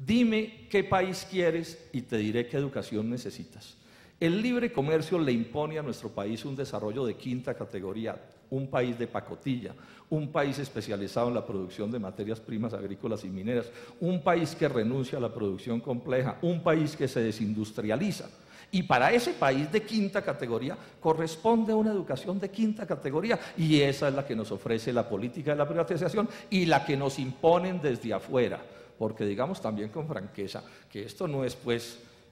Dime qué país quieres y te diré qué educación necesitas. El libre comercio le impone a nuestro país un desarrollo de quinta categoría, un país de pacotilla, un país especializado en la producción de materias primas agrícolas y mineras, un país que renuncia a la producción compleja, un país que se desindustrializa. Y para ese país de quinta categoría corresponde una educación de quinta categoría, y esa es la que nos ofrece la política de la privatización y la que nos imponen desde afuera, porque digamos también con franqueza que esto no es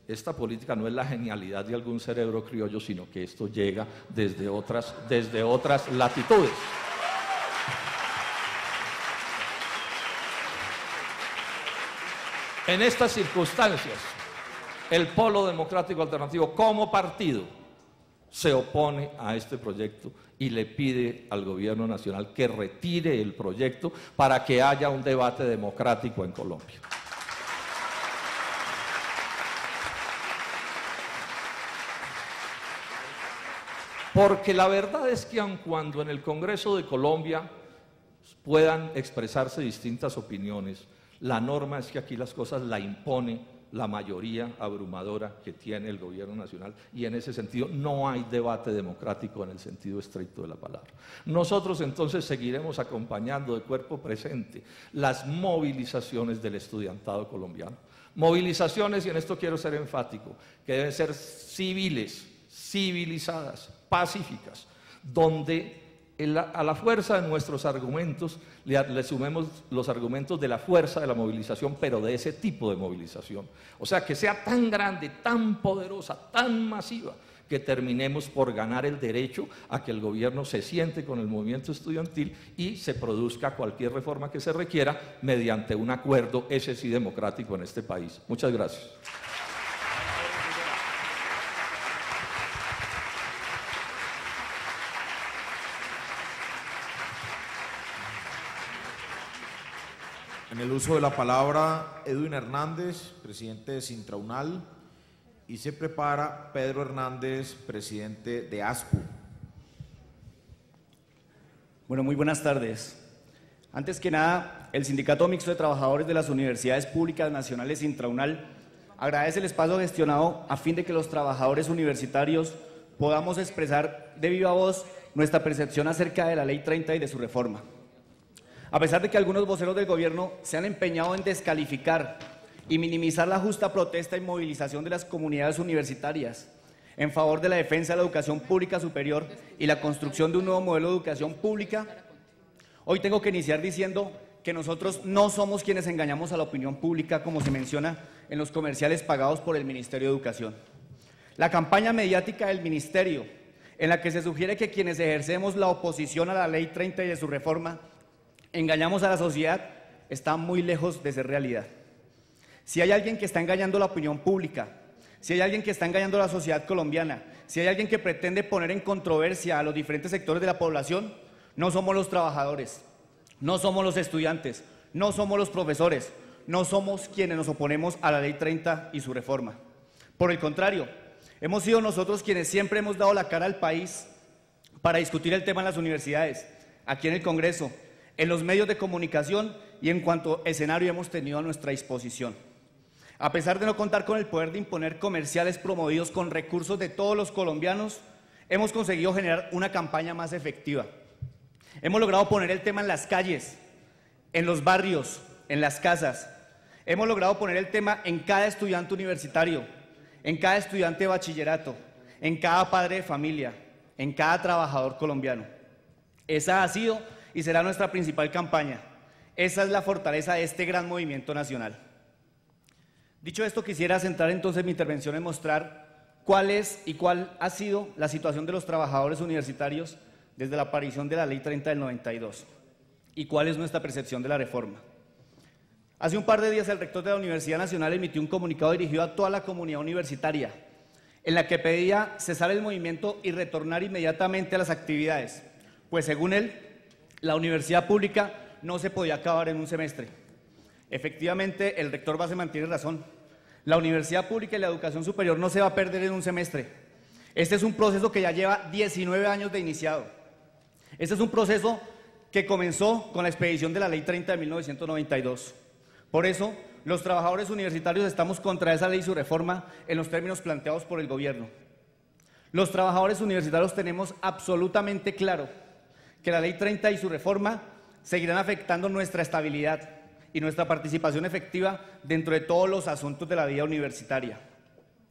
esta política no es la genialidad de algún cerebro criollo, sino que esto llega desde otras latitudes. En estas circunstancias, el Polo Democrático Alternativo como partido se opone a este proyecto y le pide al gobierno nacional que retire el proyecto para que haya un debate democrático en Colombia. Porque la verdad es que aun cuando en el Congreso de Colombia puedan expresarse distintas opiniones, la norma es que aquí las cosas la impone la mayoría abrumadora que tiene el gobierno nacional, y en ese sentido no hay debate democrático en el sentido estricto de la palabra. Nosotros entonces seguiremos acompañando de cuerpo presente las movilizaciones del estudiantado colombiano. Movilizaciones, y en esto quiero ser enfático, que deben ser civiles, civilizadas, pacíficas, donde a la fuerza de nuestros argumentos le sumemos los argumentos de la fuerza de la movilización, pero de ese tipo de movilización. O sea, que sea tan grande, tan poderosa, tan masiva, que terminemos por ganar el derecho a que el gobierno se siente con el movimiento estudiantil y se produzca cualquier reforma que se requiera mediante un acuerdo, ese sí democrático, en este país. Muchas gracias. En el uso de la palabra, Edwin Hernández, presidente de Sintraunal, y se prepara Pedro Hernández, presidente de ASPU. Bueno, muy buenas tardes. Antes que nada, el Sindicato Mixto de Trabajadores de las Universidades Públicas Nacionales Sintraunal agradece el espacio gestionado a fin de que los trabajadores universitarios podamos expresar de viva voz nuestra percepción acerca de la Ley 30 y de su reforma. A pesar de que algunos voceros del gobierno se han empeñado en descalificar y minimizar la justa protesta y movilización de las comunidades universitarias en favor de la defensa de la educación pública superior y la construcción de un nuevo modelo de educación pública, hoy tengo que iniciar diciendo que nosotros no somos quienes engañamos a la opinión pública, como se menciona en los comerciales pagados por el Ministerio de Educación. La campaña mediática del Ministerio, en la que se sugiere que quienes ejercemos la oposición a la Ley 30 y de su reforma engañamos a la sociedad, está muy lejos de ser realidad. Si hay alguien que está engañando la opinión pública, si hay alguien que está engañando a la sociedad colombiana, si hay alguien que pretende poner en controversia a los diferentes sectores de la población, no somos los trabajadores, no somos los estudiantes, no somos los profesores, no somos quienes nos oponemos a la Ley 30 y su reforma. Por el contrario, hemos sido nosotros quienes siempre hemos dado la cara al país para discutir el tema en las universidades, aquí en el Congreso, en los medios de comunicación y en cuanto escenario hemos tenido a nuestra disposición. A pesar de no contar con el poder de imponer comerciales promovidos con recursos de todos los colombianos, hemos conseguido generar una campaña más efectiva. Hemos logrado poner el tema en las calles, en los barrios, en las casas. Hemos logrado poner el tema en cada estudiante universitario, en cada estudiante de bachillerato, en cada padre de familia, en cada trabajador colombiano. Esa ha sido y será nuestra principal campaña. Esa es la fortaleza de este gran movimiento nacional. Dicho esto, quisiera centrar entonces mi intervención en mostrar cuál es y cuál ha sido la situación de los trabajadores universitarios desde la aparición de la Ley 30 del 92 y cuál es nuestra percepción de la reforma. Hace un par de días el rector de la Universidad Nacional emitió un comunicado dirigido a toda la comunidad universitaria en la que pedía cesar el movimiento y retornar inmediatamente a las actividades, pues según él, la universidad pública no se podía acabar en un semestre. Efectivamente, el rector Base mantiene razón. La universidad pública y la educación superior no se va a perder en un semestre. Este es un proceso que ya lleva 19 años de iniciado. Este es un proceso que comenzó con la expedición de la Ley 30 de 1992. Por eso, los trabajadores universitarios estamos contra esa ley y su reforma en los términos planteados por el gobierno. Los trabajadores universitarios tenemos absolutamente claro que la Ley 30 y su reforma seguirán afectando nuestra estabilidad y nuestra participación efectiva dentro de todos los asuntos de la vida universitaria.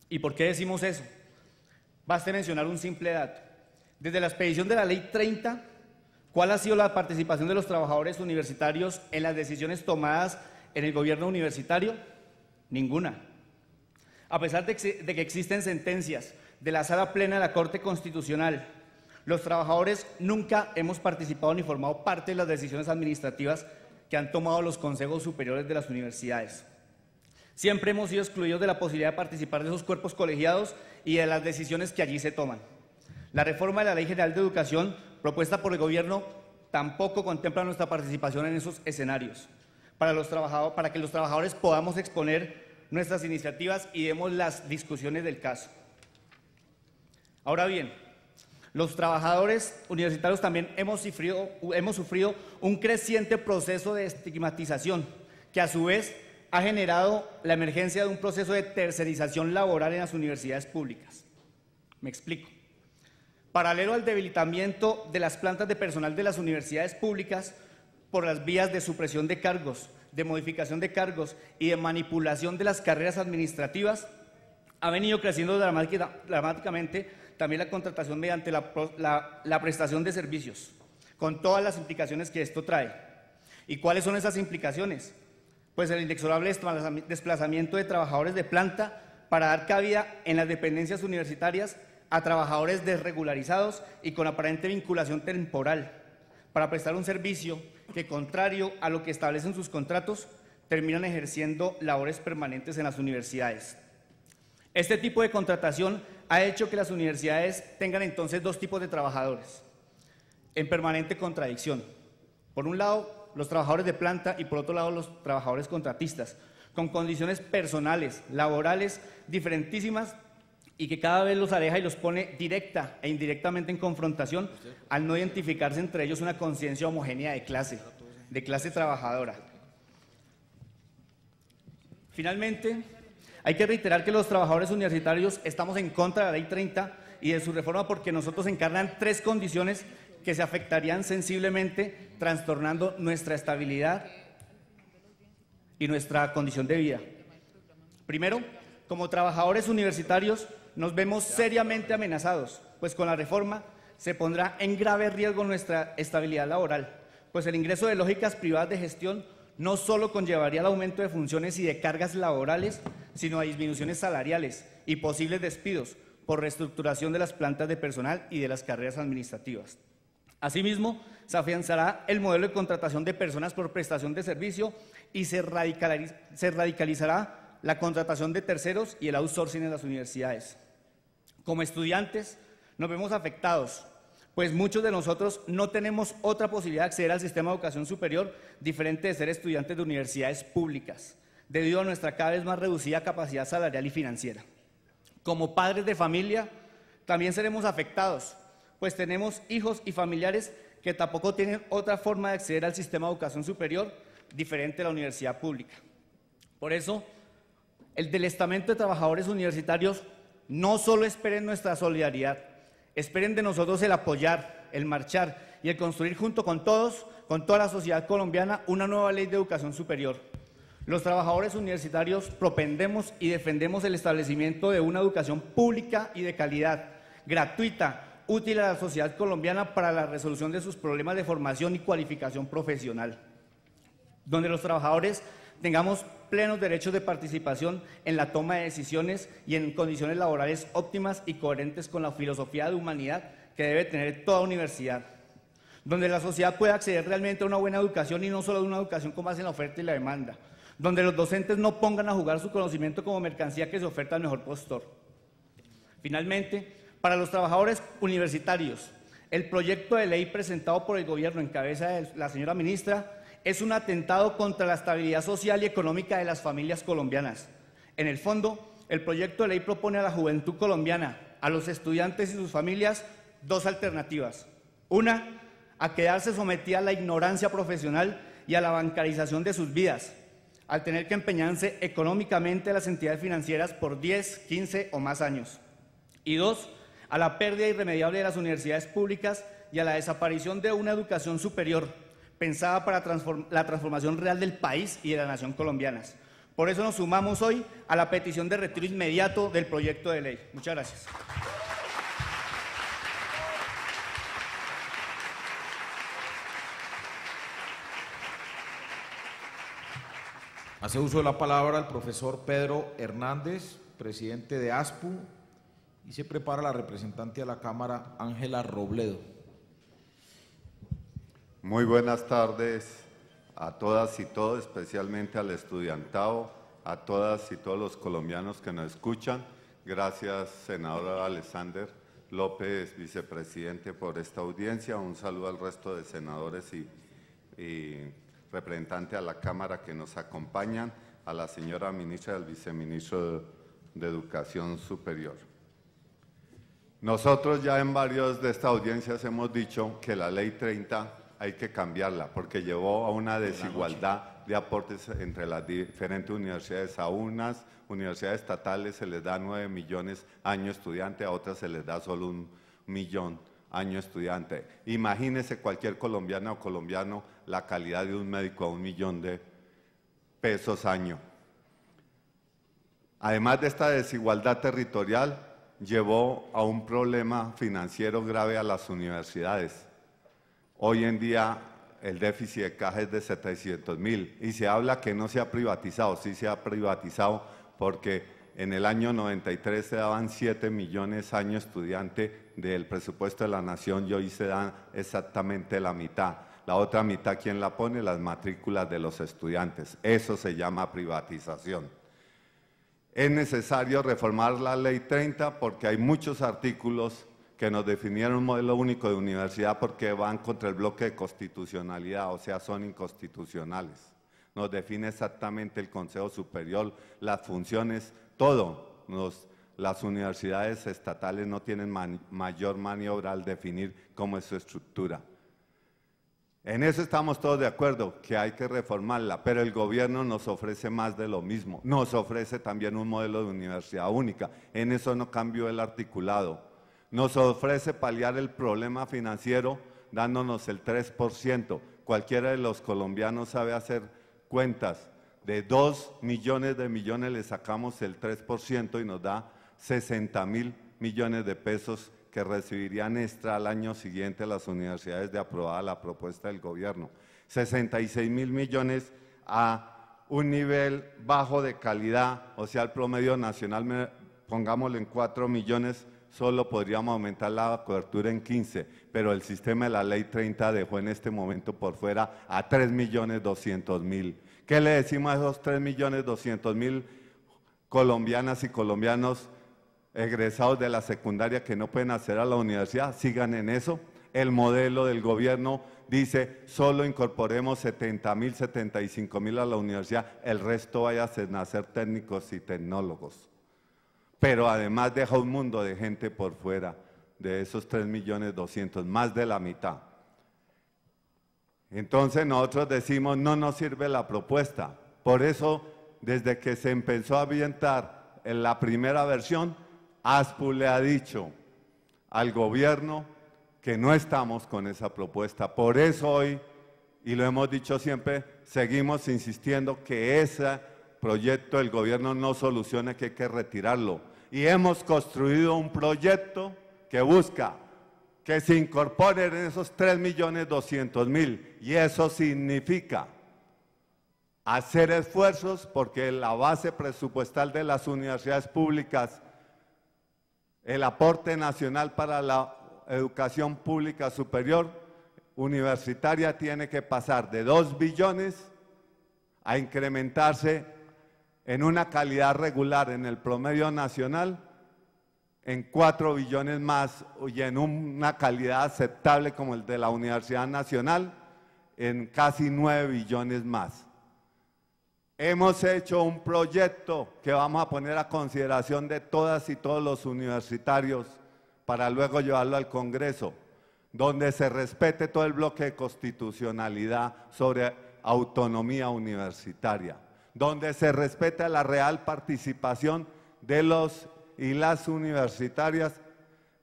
¿Y por qué decimos eso? Baste mencionar un simple dato. Desde la expedición de la Ley 30, ¿cuál ha sido la participación de los trabajadores universitarios en las decisiones tomadas en el gobierno universitario? Ninguna. A pesar de que existen sentencias de la Sala Plena de la Corte Constitucional, los trabajadores nunca hemos participado ni formado parte de las decisiones administrativas que han tomado los consejos superiores de las universidades. Siempre hemos sido excluidos de la posibilidad de participar de esos cuerpos colegiados y de las decisiones que allí se toman. La reforma de la Ley General de Educación propuesta por el gobierno tampoco contempla nuestra participación en esos escenarios, para que los trabajadores podamos exponer nuestras iniciativas y demos las discusiones del caso. Ahora bien, los trabajadores universitarios también hemos sufrido un creciente proceso de estigmatización que a su vez ha generado la emergencia de un proceso de tercerización laboral en las universidades públicas. Me explico. Paralelo al debilitamiento de las plantas de personal de las universidades públicas por las vías de supresión de cargos, de modificación de cargos y de manipulación de las carreras administrativas, ha venido creciendo dramáticamente también la contratación mediante la prestación de servicios, con todas las implicaciones que esto trae. ¿Y cuáles son esas implicaciones? Pues el inexorable desplazamiento de trabajadores de planta para dar cabida en las dependencias universitarias a trabajadores desregularizados y con aparente vinculación temporal, para prestar un servicio que, contrario a lo que establecen sus contratos, terminan ejerciendo labores permanentes en las universidades. Este tipo de contratación ha hecho que las universidades tengan entonces dos tipos de trabajadores, en permanente contradicción. Por un lado, los trabajadores de planta y por otro lado, los trabajadores contratistas, con condiciones personales, laborales, diferentísimas y que cada vez los aleja y los pone directa e indirectamente en confrontación al no identificarse entre ellos una conciencia homogénea de clase trabajadora. Finalmente, hay que reiterar que los trabajadores universitarios estamos en contra de la Ley 30 y de su reforma porque nosotros encarnan tres condiciones que se afectarían sensiblemente, trastornando nuestra estabilidad y nuestra condición de vida. Primero, como trabajadores universitarios nos vemos seriamente amenazados, pues con la reforma se pondrá en grave riesgo nuestra estabilidad laboral, pues el ingreso de lógicas privadas de gestión no solo conllevaría el aumento de funciones y de cargas laborales, sino a disminuciones salariales y posibles despidos por reestructuración de las plantas de personal y de las carreras administrativas. Asimismo, se afianzará el modelo de contratación de personas por prestación de servicio y se radicalizará la contratación de terceros y el outsourcing en las universidades. Como estudiantes, nos vemos afectados, pues muchos de nosotros no tenemos otra posibilidad de acceder al sistema de educación superior diferente de ser estudiantes de universidades públicas, debido a nuestra cada vez más reducida capacidad salarial y financiera. Como padres de familia, también seremos afectados, pues tenemos hijos y familiares que tampoco tienen otra forma de acceder al sistema de educación superior diferente a la universidad pública. Por eso, el del estamento de trabajadores universitarios no solo esperen nuestra solidaridad, esperen de nosotros el apoyar, el marchar y el construir junto con todos, con toda la sociedad colombiana, una nueva ley de educación superior. Los trabajadores universitarios propendemos y defendemos el establecimiento de una educación pública y de calidad, gratuita, útil a la sociedad colombiana para la resolución de sus problemas de formación y cualificación profesional, donde los trabajadores tengamos plenos derechos de participación en la toma de decisiones y en condiciones laborales óptimas y coherentes con la filosofía de humanidad que debe tener toda universidad, donde la sociedad pueda acceder realmente a una buena educación y no solo a una educación con base en la oferta y la demanda, donde los docentes no pongan a jugar su conocimiento como mercancía que se oferta al mejor postor. Finalmente, para los trabajadores universitarios, el proyecto de ley presentado por el gobierno en cabeza de la señora ministra es un atentado contra la estabilidad social y económica de las familias colombianas. En el fondo, el proyecto de ley propone a la juventud colombiana, a los estudiantes y sus familias, dos alternativas. Una, a quedarse sometida a la ignorancia profesional y a la bancarización de sus vidas, al tener que empeñarse económicamente las entidades financieras por 10, 15 o más años. Y 2, a la pérdida irremediable de las universidades públicas y a la desaparición de una educación superior pensada para la transformación real del país y de la nación colombianas. Por eso nos sumamos hoy a la petición de retiro inmediato del proyecto de ley. Muchas gracias. Hace uso de la palabra el profesor Pedro Hernández, presidente de ASPU, y se prepara la representante de la Cámara, Ángela Robledo. Muy buenas tardes a todas y todos, especialmente al estudiantado, a todas y todos los colombianos que nos escuchan. Gracias, senador Alexander López, vicepresidente, por esta audiencia. Un saludo al resto de senadores y representantes a la Cámara que nos acompañan, a la señora ministra y al viceministro de Educación Superior. Nosotros ya en varias de estas audiencias hemos dicho que la Ley 30 hay que cambiarla porque llevó a una desigualdad de aportes entre las diferentes universidades. A unas universidades estatales se les da 9 millones año estudiante, a otras se les da solo 1 millón año estudiante. Imagínese cualquier colombiana o colombiano la calidad de un médico a 1 millón de pesos año. Además de esta desigualdad territorial, llevó a un problema financiero grave a las universidades. Hoy en día el déficit de caja es de 700.000 y se habla que no se ha privatizado. Sí se ha privatizado porque en el año 93 se daban 7 millones año estudiante del presupuesto de la nación y hoy se dan exactamente la mitad. La otra mitad, ¿quién la pone? Las matrículas de los estudiantes. Eso se llama privatización. Es necesario reformar la Ley 30 porque hay muchos artículos que nos definieron un modelo único de universidad porque van contra el bloque de constitucionalidad, o sea, son inconstitucionales. Nos define exactamente el Consejo Superior, las funciones, todo. Las universidades estatales no tienen mayor maniobra al definir cómo es su estructura. En eso estamos todos de acuerdo, que hay que reformarla, pero el gobierno nos ofrece más de lo mismo. Nos ofrece también un modelo de universidad única. En eso no cambió el articulado. Nos ofrece paliar el problema financiero dándonos el 3%. Cualquiera de los colombianos sabe hacer cuentas. De 2 millones de millones le sacamos el 3% y nos da 60.000 millones de pesos que recibirían extra al año siguiente las universidades de aprobada la propuesta del gobierno. 66.000 millones a un nivel bajo de calidad, o sea, el promedio nacional, pongámoslo en 4 millones, solo podríamos aumentar la cobertura en 15, pero el sistema de la Ley 30 dejó en este momento por fuera a 3.200.000. ¿Qué le decimos a esos 3.200.000 colombianas y colombianos egresados de la secundaria que no pueden acceder a la universidad? Sigan en eso. El modelo del gobierno dice solo incorporemos 70.000, 75.000 a la universidad, el resto vaya a nacer técnicos y tecnólogos. Pero además deja un mundo de gente por fuera de esos 3.200.000, más de la mitad. Entonces nosotros decimos no nos sirve la propuesta. Por eso desde que se empezó a avientar en la primera versión, ASPU le ha dicho al gobierno que no estamos con esa propuesta. Por eso hoy, y lo hemos dicho siempre, seguimos insistiendo que ese proyecto del gobierno no soluciona, que hay que retirarlo. Y hemos construido un proyecto que busca que se incorporen esos 3.200.000 y eso significa hacer esfuerzos porque la base presupuestal de las universidades públicas, el aporte nacional para la educación pública superior universitaria tiene que pasar de 2 billones a incrementarse en una calidad regular en el promedio nacional en 4 billones más y en una calidad aceptable como el de la Universidad Nacional en casi 9 billones más. Hemos hecho un proyecto que vamos a poner a consideración de todas y todos los universitarios para luego llevarlo al Congreso, donde se respete todo el bloque de constitucionalidad sobre autonomía universitaria, donde se respeta la real participación de los y las universitarias,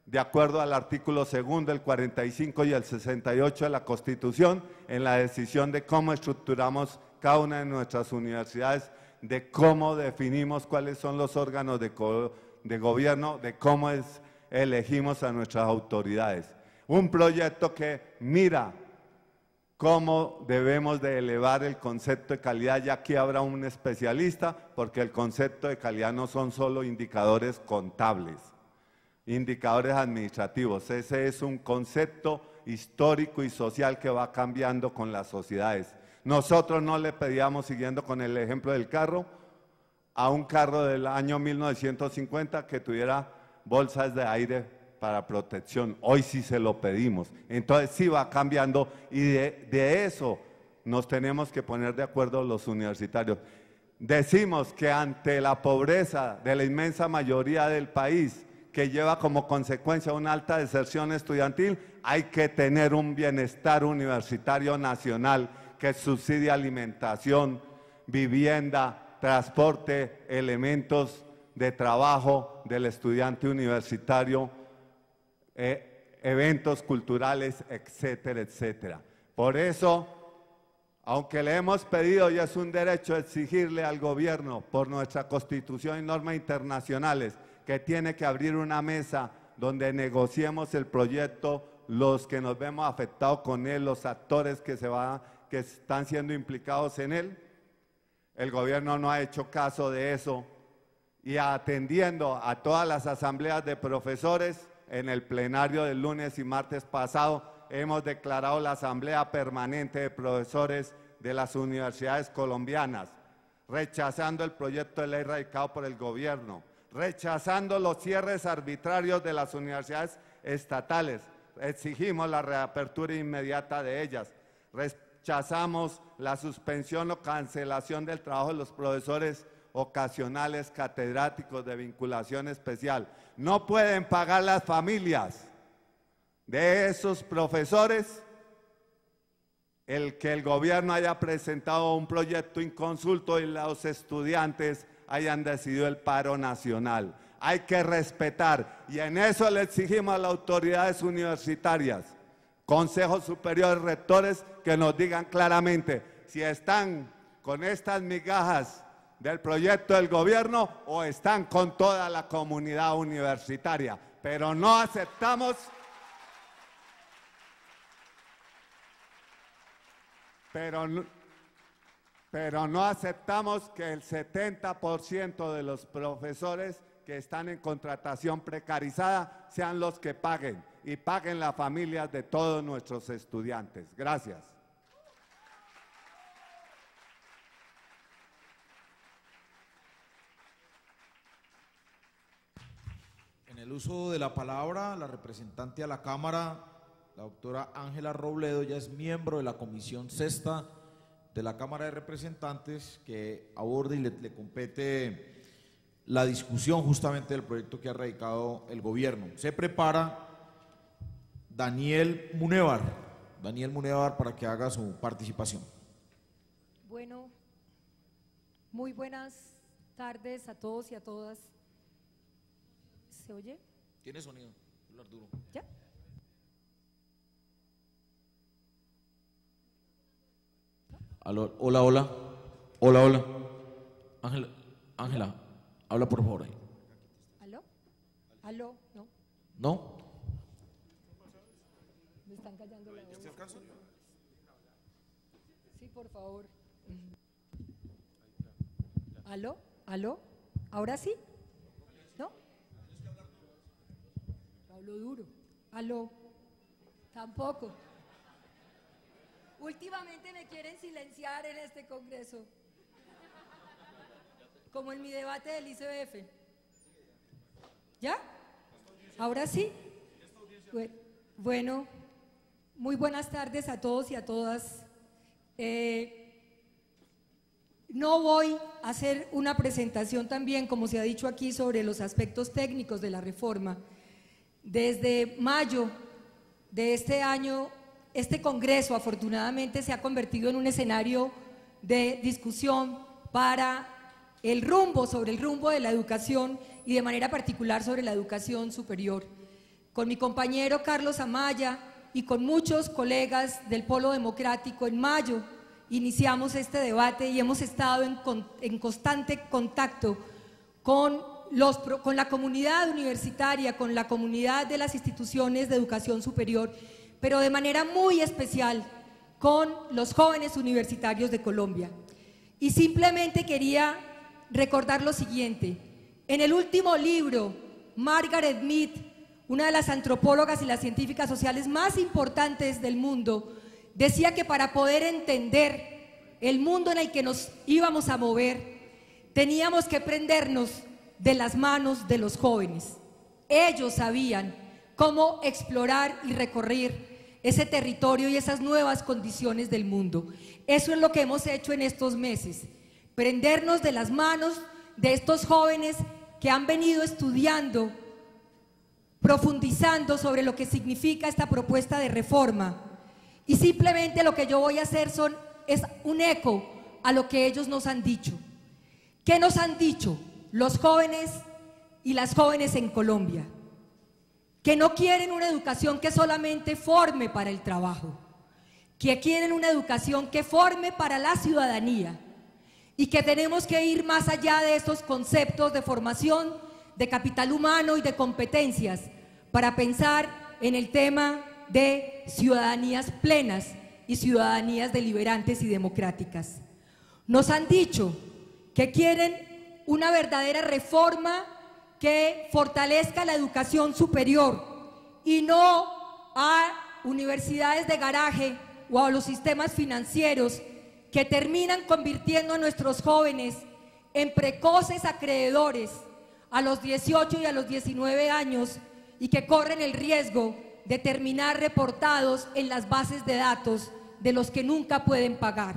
de acuerdo al artículo 2, el 45 y el 68 de la Constitución, en la decisión de cómo estructuramos cada una de nuestras universidades, de cómo definimos cuáles son los órganos de gobierno, de cómo elegimos a nuestras autoridades. Un proyecto que mira cómo debemos de elevar el concepto de calidad, ya aquí habrá un especialista, porque el concepto de calidad no son solo indicadores contables, indicadores administrativos. Ese es un concepto histórico y social que va cambiando con las sociedades. Nosotros no le pedíamos, siguiendo con el ejemplo del carro, a un carro del año 1950 que tuviera bolsas de aire para protección. Hoy sí se lo pedimos. Entonces sí va cambiando y de eso nos tenemos que poner de acuerdo los universitarios. Decimos que ante la pobreza de la inmensa mayoría del país, que lleva como consecuencia una alta deserción estudiantil, hay que tener un bienestar universitario nacional que subsidie alimentación, vivienda, transporte, elementos de trabajo del estudiante universitario, eventos culturales, etcétera, etcétera. Por eso, aunque le hemos pedido, y es un derecho exigirle al gobierno por nuestra Constitución y normas internacionales, que tiene que abrir una mesa donde negociemos el proyecto, los que nos vemos afectados con él, los actores que están siendo implicados en él. El gobierno no ha hecho caso de eso y atendiendo a todas las asambleas de profesores, en el plenario del lunes y martes pasado hemos declarado la Asamblea Permanente de Profesores de las Universidades Colombianas, rechazando el proyecto de ley radicado por el gobierno, rechazando los cierres arbitrarios de las universidades estatales, exigimos la reapertura inmediata de ellas, rechazamos la suspensión o cancelación del trabajo de los profesores ocasionales catedráticos de vinculación especial. No pueden pagar las familias de esos profesores el que el gobierno haya presentado un proyecto inconsulto y los estudiantes hayan decidido el paro nacional. Hay que respetar y en eso le exigimos a las autoridades universitarias, consejos superiores, rectores, que nos digan claramente si están con estas migajas del proyecto del gobierno o están con toda la comunidad universitaria. Pero no aceptamos, pero no aceptamos que el 70% de los profesores que están en contratación precarizada sean los que paguen y paguen las familias de todos nuestros estudiantes. Gracias. En el uso de la palabra, la representante a la Cámara, la doctora Ángela Robledo, ya es miembro de la Comisión Sexta de la Cámara de Representantes, que aborda y le compete la discusión justamente del proyecto que ha radicado el gobierno. Se prepara Daniel Munevar para que haga su participación. Bueno, muy buenas tardes a todos y a todas. ¿Se oye? ¿Tiene sonido? Hablar duro. ¿Ya? Aló, hola, hola. Hola, hola. Ángela, habla por favor ahí. ¿Aló? ¿Aló? ¿No? ¿No? Me están callando la voz. Sí, por favor. ¿Aló? ¿Aló? ¿Ahora sí? ¿No? Hablo duro. ¿Aló? Tampoco. Últimamente me quieren silenciar en este congreso, como en mi debate del ICBF. ¿Ya? ¿Ahora sí? Bueno, muy buenas tardes a todos y a todas. No voy a hacer una presentación también, como se ha dicho aquí, sobre los aspectos técnicos de la reforma. Desde mayo de este año, este Congreso afortunadamente se ha convertido en un escenario de discusión para sobre el rumbo de la educación y de manera particular sobre la educación superior. Con mi compañero Carlos Amaya y con muchos colegas del Polo Democrático, en mayo iniciamos este debate y hemos estado en constante contacto con la comunidad universitaria, con la comunidad de las instituciones de educación superior, pero de manera muy especial con los jóvenes universitarios de Colombia. Y simplemente quería recordar lo siguiente: en el último libro, Margaret Mead, una de las antropólogas y las científicas sociales más importantes del mundo, decía que para poder entender el mundo en el que nos íbamos a mover, teníamos que prendernos de las manos de los jóvenes. Ellos sabían cómo explorar y recorrer ese territorio y esas nuevas condiciones del mundo. Eso es lo que hemos hecho en estos meses, prendernos de las manos de estos jóvenes que han venido estudiando, profundizando sobre lo que significa esta propuesta de reforma. Y simplemente lo que yo voy a hacer es un eco a lo que ellos nos han dicho. ¿Qué nos han dicho los jóvenes y las jóvenes en Colombia? Que no quieren una educación que solamente forme para el trabajo, que quieren una educación que forme para la ciudadanía y que tenemos que ir más allá de estos conceptos de formación, de capital humano y de competencias para pensar en el tema de ciudadanías plenas y ciudadanías deliberantes y democráticas. Nos han dicho que quieren una verdadera reforma que fortalezca la educación superior y no a universidades de garaje o a los sistemas financieros que terminan convirtiendo a nuestros jóvenes en precoces acreedores a los 18 y a los 19 años y que corren el riesgo de terminar reportados en las bases de datos de los que nunca pueden pagar.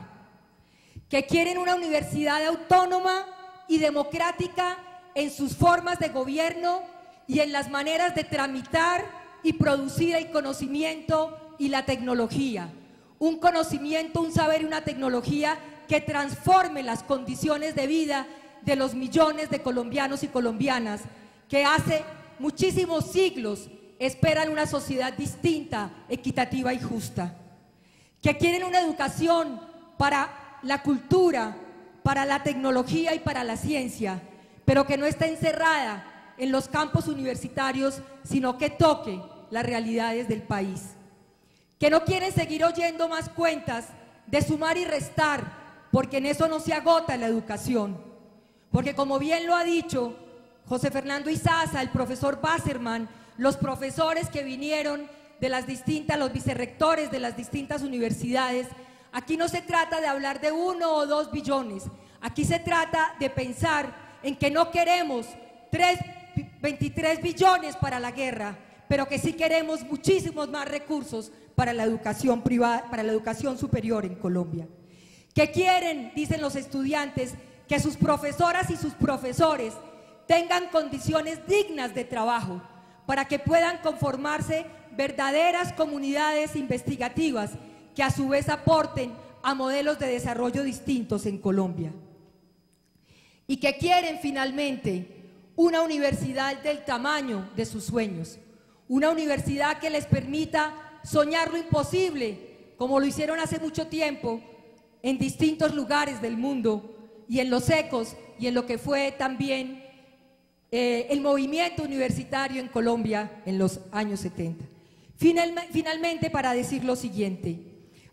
Que quieren una universidad autónoma y democrática en sus formas de gobierno y en las maneras de tramitar y producir el conocimiento y la tecnología. Un conocimiento, un saber y una tecnología que transforme las condiciones de vida de los millones de colombianos y colombianas que hace muchísimos siglos esperan una sociedad distinta, equitativa y justa. Que quieren una educación para la cultura, para la tecnología y para la ciencia, pero que no está encerrada en los campos universitarios, sino que toque las realidades del país. Que no quieren seguir oyendo más cuentas de sumar y restar, porque en eso no se agota la educación. Porque como bien lo ha dicho José Fernando Izaza, el profesor Basserman, los profesores que vinieron de las distintas, los vicerrectores de las distintas universidades, aquí no se trata de hablar de 1 o 2 billones, aquí se trata de pensar en que no queremos 23 billones para la guerra, pero que sí queremos muchísimos más recursos para la educación privada, para la educación superior en Colombia. Que quieren, dicen los estudiantes, que sus profesoras y sus profesores tengan condiciones dignas de trabajo para que puedan conformarse verdaderas comunidades investigativas que a su vez aporten a modelos de desarrollo distintos en Colombia. Y que quieren finalmente una universidad del tamaño de sus sueños, una universidad que les permita soñar lo imposible, como lo hicieron hace mucho tiempo en distintos lugares del mundo y en los ecos y en lo que fue también el movimiento universitario en Colombia en los años 70. Finalmente, para decir lo siguiente,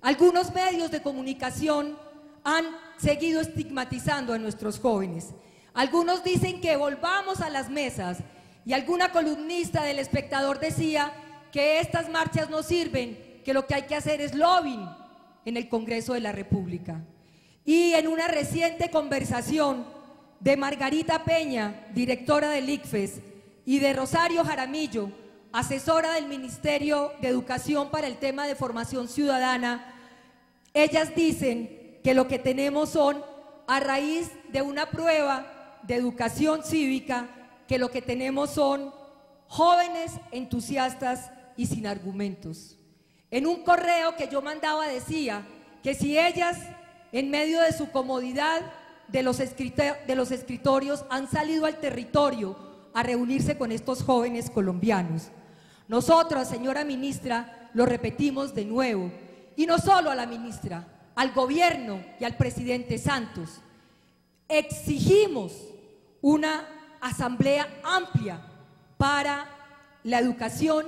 algunos medios de comunicación han seguido estigmatizando a nuestros jóvenes. Algunos dicen que volvamos a las mesas y alguna columnista del Espectador decía que estas marchas no sirven, que lo que hay que hacer es lobbying en el Congreso de la República. Y en una reciente conversación de Margarita Peña, directora del ICFES, y de Rosario Jaramillo, asesora del Ministerio de Educación para el tema de formación ciudadana, ellas dicen que lo que tenemos son, a raíz de una prueba de educación cívica, que lo que tenemos son jóvenes entusiastas y sin argumentos. En un correo que yo mandaba decía que si ellas, en medio de su comodidad, de los escritorios han salido al territorio a reunirse con estos jóvenes colombianos. Nosotros, señora ministra, lo repetimos de nuevo, y no solo a la ministra, al gobierno y al presidente Santos. Exigimos una asamblea amplia para la educación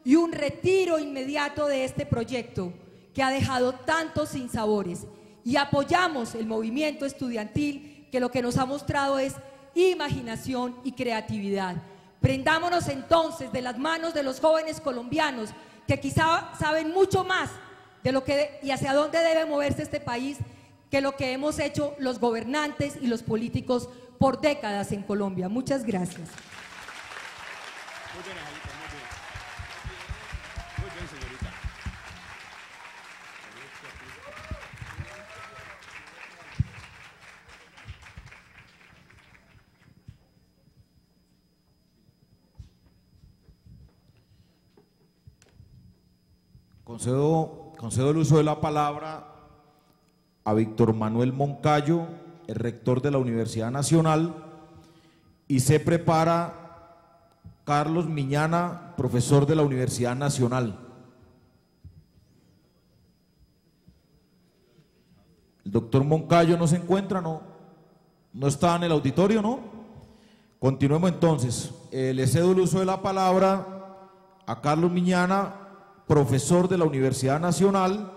y un retiro inmediato de este proyecto que ha dejado tantos sinsabores, y apoyamos el movimiento estudiantil que lo que nos ha mostrado es imaginación y creatividad. Prendámonos entonces de las manos de los jóvenes colombianos que quizá saben mucho más de lo que y hacia dónde debe moverse este país que lo que hemos hecho los gobernantes y los políticos por décadas en Colombia. Muchas gracias. Muy bien, Angelita, muy bien. Muy bien, señorita. Concedo el uso de la palabra a Víctor Manuel Moncayo, el rector de la Universidad Nacional, y se prepara Carlos Miñana, profesor de la Universidad Nacional. El doctor Moncayo no se encuentra, no está en el auditorio, ¿no? Continuemos entonces. Le cedo el uso de la palabra a Carlos Miñana, profesor de la Universidad Nacional,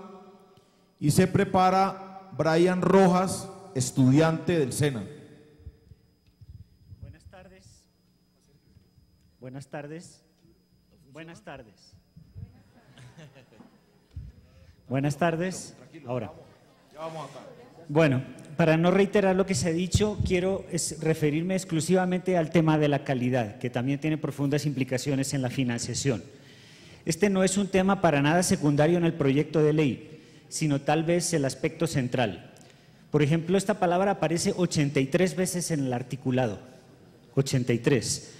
y se prepara Brian Rojas, estudiante del SENA. Buenas tardes. Buenas tardes. Buenas tardes. Buenas tardes. Ahora. Bueno, para no reiterar lo que se ha dicho, quiero referirme exclusivamente al tema de la calidad, que también tiene profundas implicaciones en la financiación. Este no es un tema para nada secundario en el proyecto de ley, sino tal vez el aspecto central. Por ejemplo, esta palabra aparece 83 veces en el articulado, 83.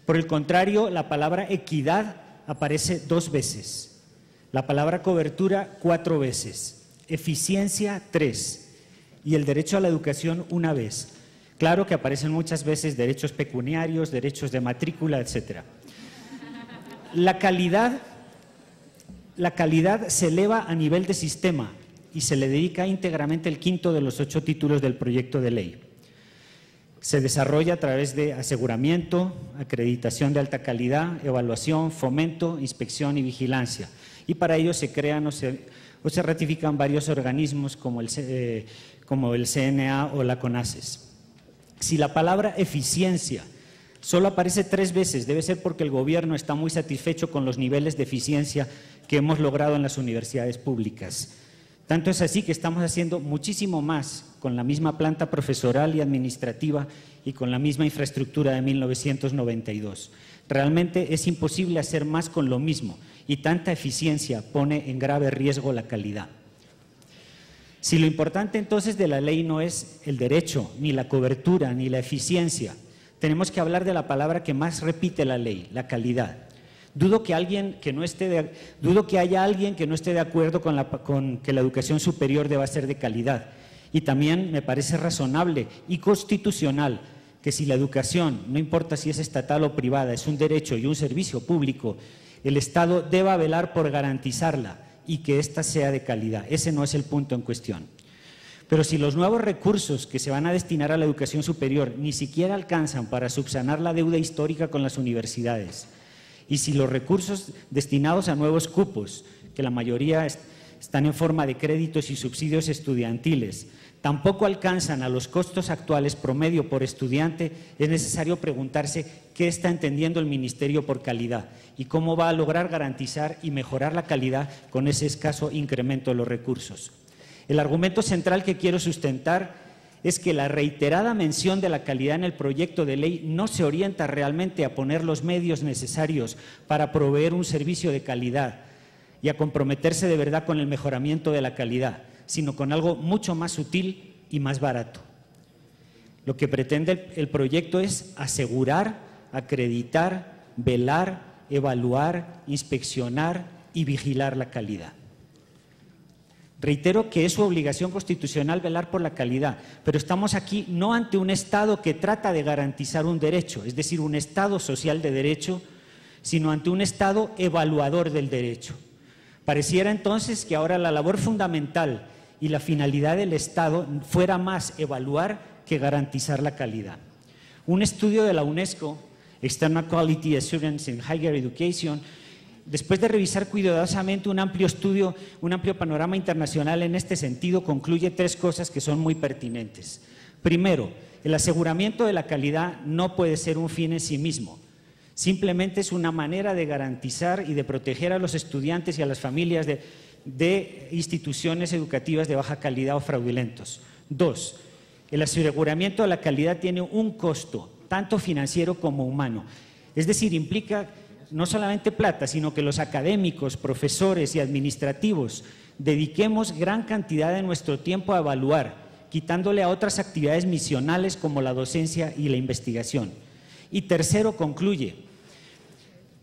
Por el contrario, la palabra equidad aparece 2 veces, la palabra cobertura 4 veces, eficiencia 3 y el derecho a la educación 1 vez. Claro que aparecen muchas veces derechos pecuniarios, derechos de matrícula, etcétera. La calidad se eleva a nivel de sistema y se le dedica íntegramente el 5º de los 8 títulos del proyecto de ley. Se desarrolla a través de aseguramiento, acreditación de alta calidad, evaluación, fomento, inspección y vigilancia. Y para ello se crean o se ratifican varios organismos como el CNA o la CONACES. Si la palabra eficiencia solo aparece 3 veces, debe ser porque el gobierno está muy satisfecho con los niveles de eficiencia que hemos logrado en las universidades públicas. Tanto es así que estamos haciendo muchísimo más con la misma planta profesoral y administrativa y con la misma infraestructura de 1992. Realmente es imposible hacer más con lo mismo y tanta eficiencia pone en grave riesgo la calidad. Si lo importante entonces de la ley no es el derecho, ni la cobertura, ni la eficiencia, tenemos que hablar de la palabra que más repite la ley, la calidad. Dudo que haya alguien que no esté de acuerdo con que la educación superior deba ser de calidad. Y también me parece razonable y constitucional que si la educación, no importa si es estatal o privada, es un derecho y un servicio público, el Estado deba velar por garantizarla y que ésta sea de calidad. Ese no es el punto en cuestión. Pero si los nuevos recursos que se van a destinar a la educación superior ni siquiera alcanzan para subsanar la deuda histórica con las universidades, y si los recursos destinados a nuevos cupos, que la mayoría están en forma de créditos y subsidios estudiantiles, tampoco alcanzan a los costos actuales promedio por estudiante, es necesario preguntarse qué está entendiendo el Ministerio por calidad y cómo va a lograr garantizar y mejorar la calidad con ese escaso incremento de los recursos. El argumento central que quiero sustentar es que la reiterada mención de la calidad en el proyecto de ley no se orienta realmente a poner los medios necesarios para proveer un servicio de calidad y a comprometerse de verdad con el mejoramiento de la calidad, sino con algo mucho más sutil y más barato. Lo que pretende el proyecto es asegurar, acreditar, velar, evaluar, inspeccionar y vigilar la calidad. Reitero que es su obligación constitucional velar por la calidad, pero estamos aquí no ante un Estado que trata de garantizar un derecho, es decir, un Estado social de derecho, sino ante un Estado evaluador del derecho. Pareciera entonces que ahora la labor fundamental y la finalidad del Estado fuera más evaluar que garantizar la calidad. Un estudio de la UNESCO, External Quality Assurance in Higher Education, después de revisar cuidadosamente un amplio estudio, un amplio panorama internacional en este sentido, concluye 3 cosas que son muy pertinentes. Primero, el aseguramiento de la calidad no puede ser un fin en sí mismo. Simplemente es una manera de garantizar y de proteger a los estudiantes y a las familias de instituciones educativas de baja calidad o fraudulentos. 2, el aseguramiento de la calidad tiene un costo, tanto financiero como humano. Es decir, implica no solamente plata, sino que los académicos, profesores y administrativos dediquemos gran cantidad de nuestro tiempo a evaluar, quitándole a otras actividades misionales como la docencia y la investigación. Y tercero, concluye,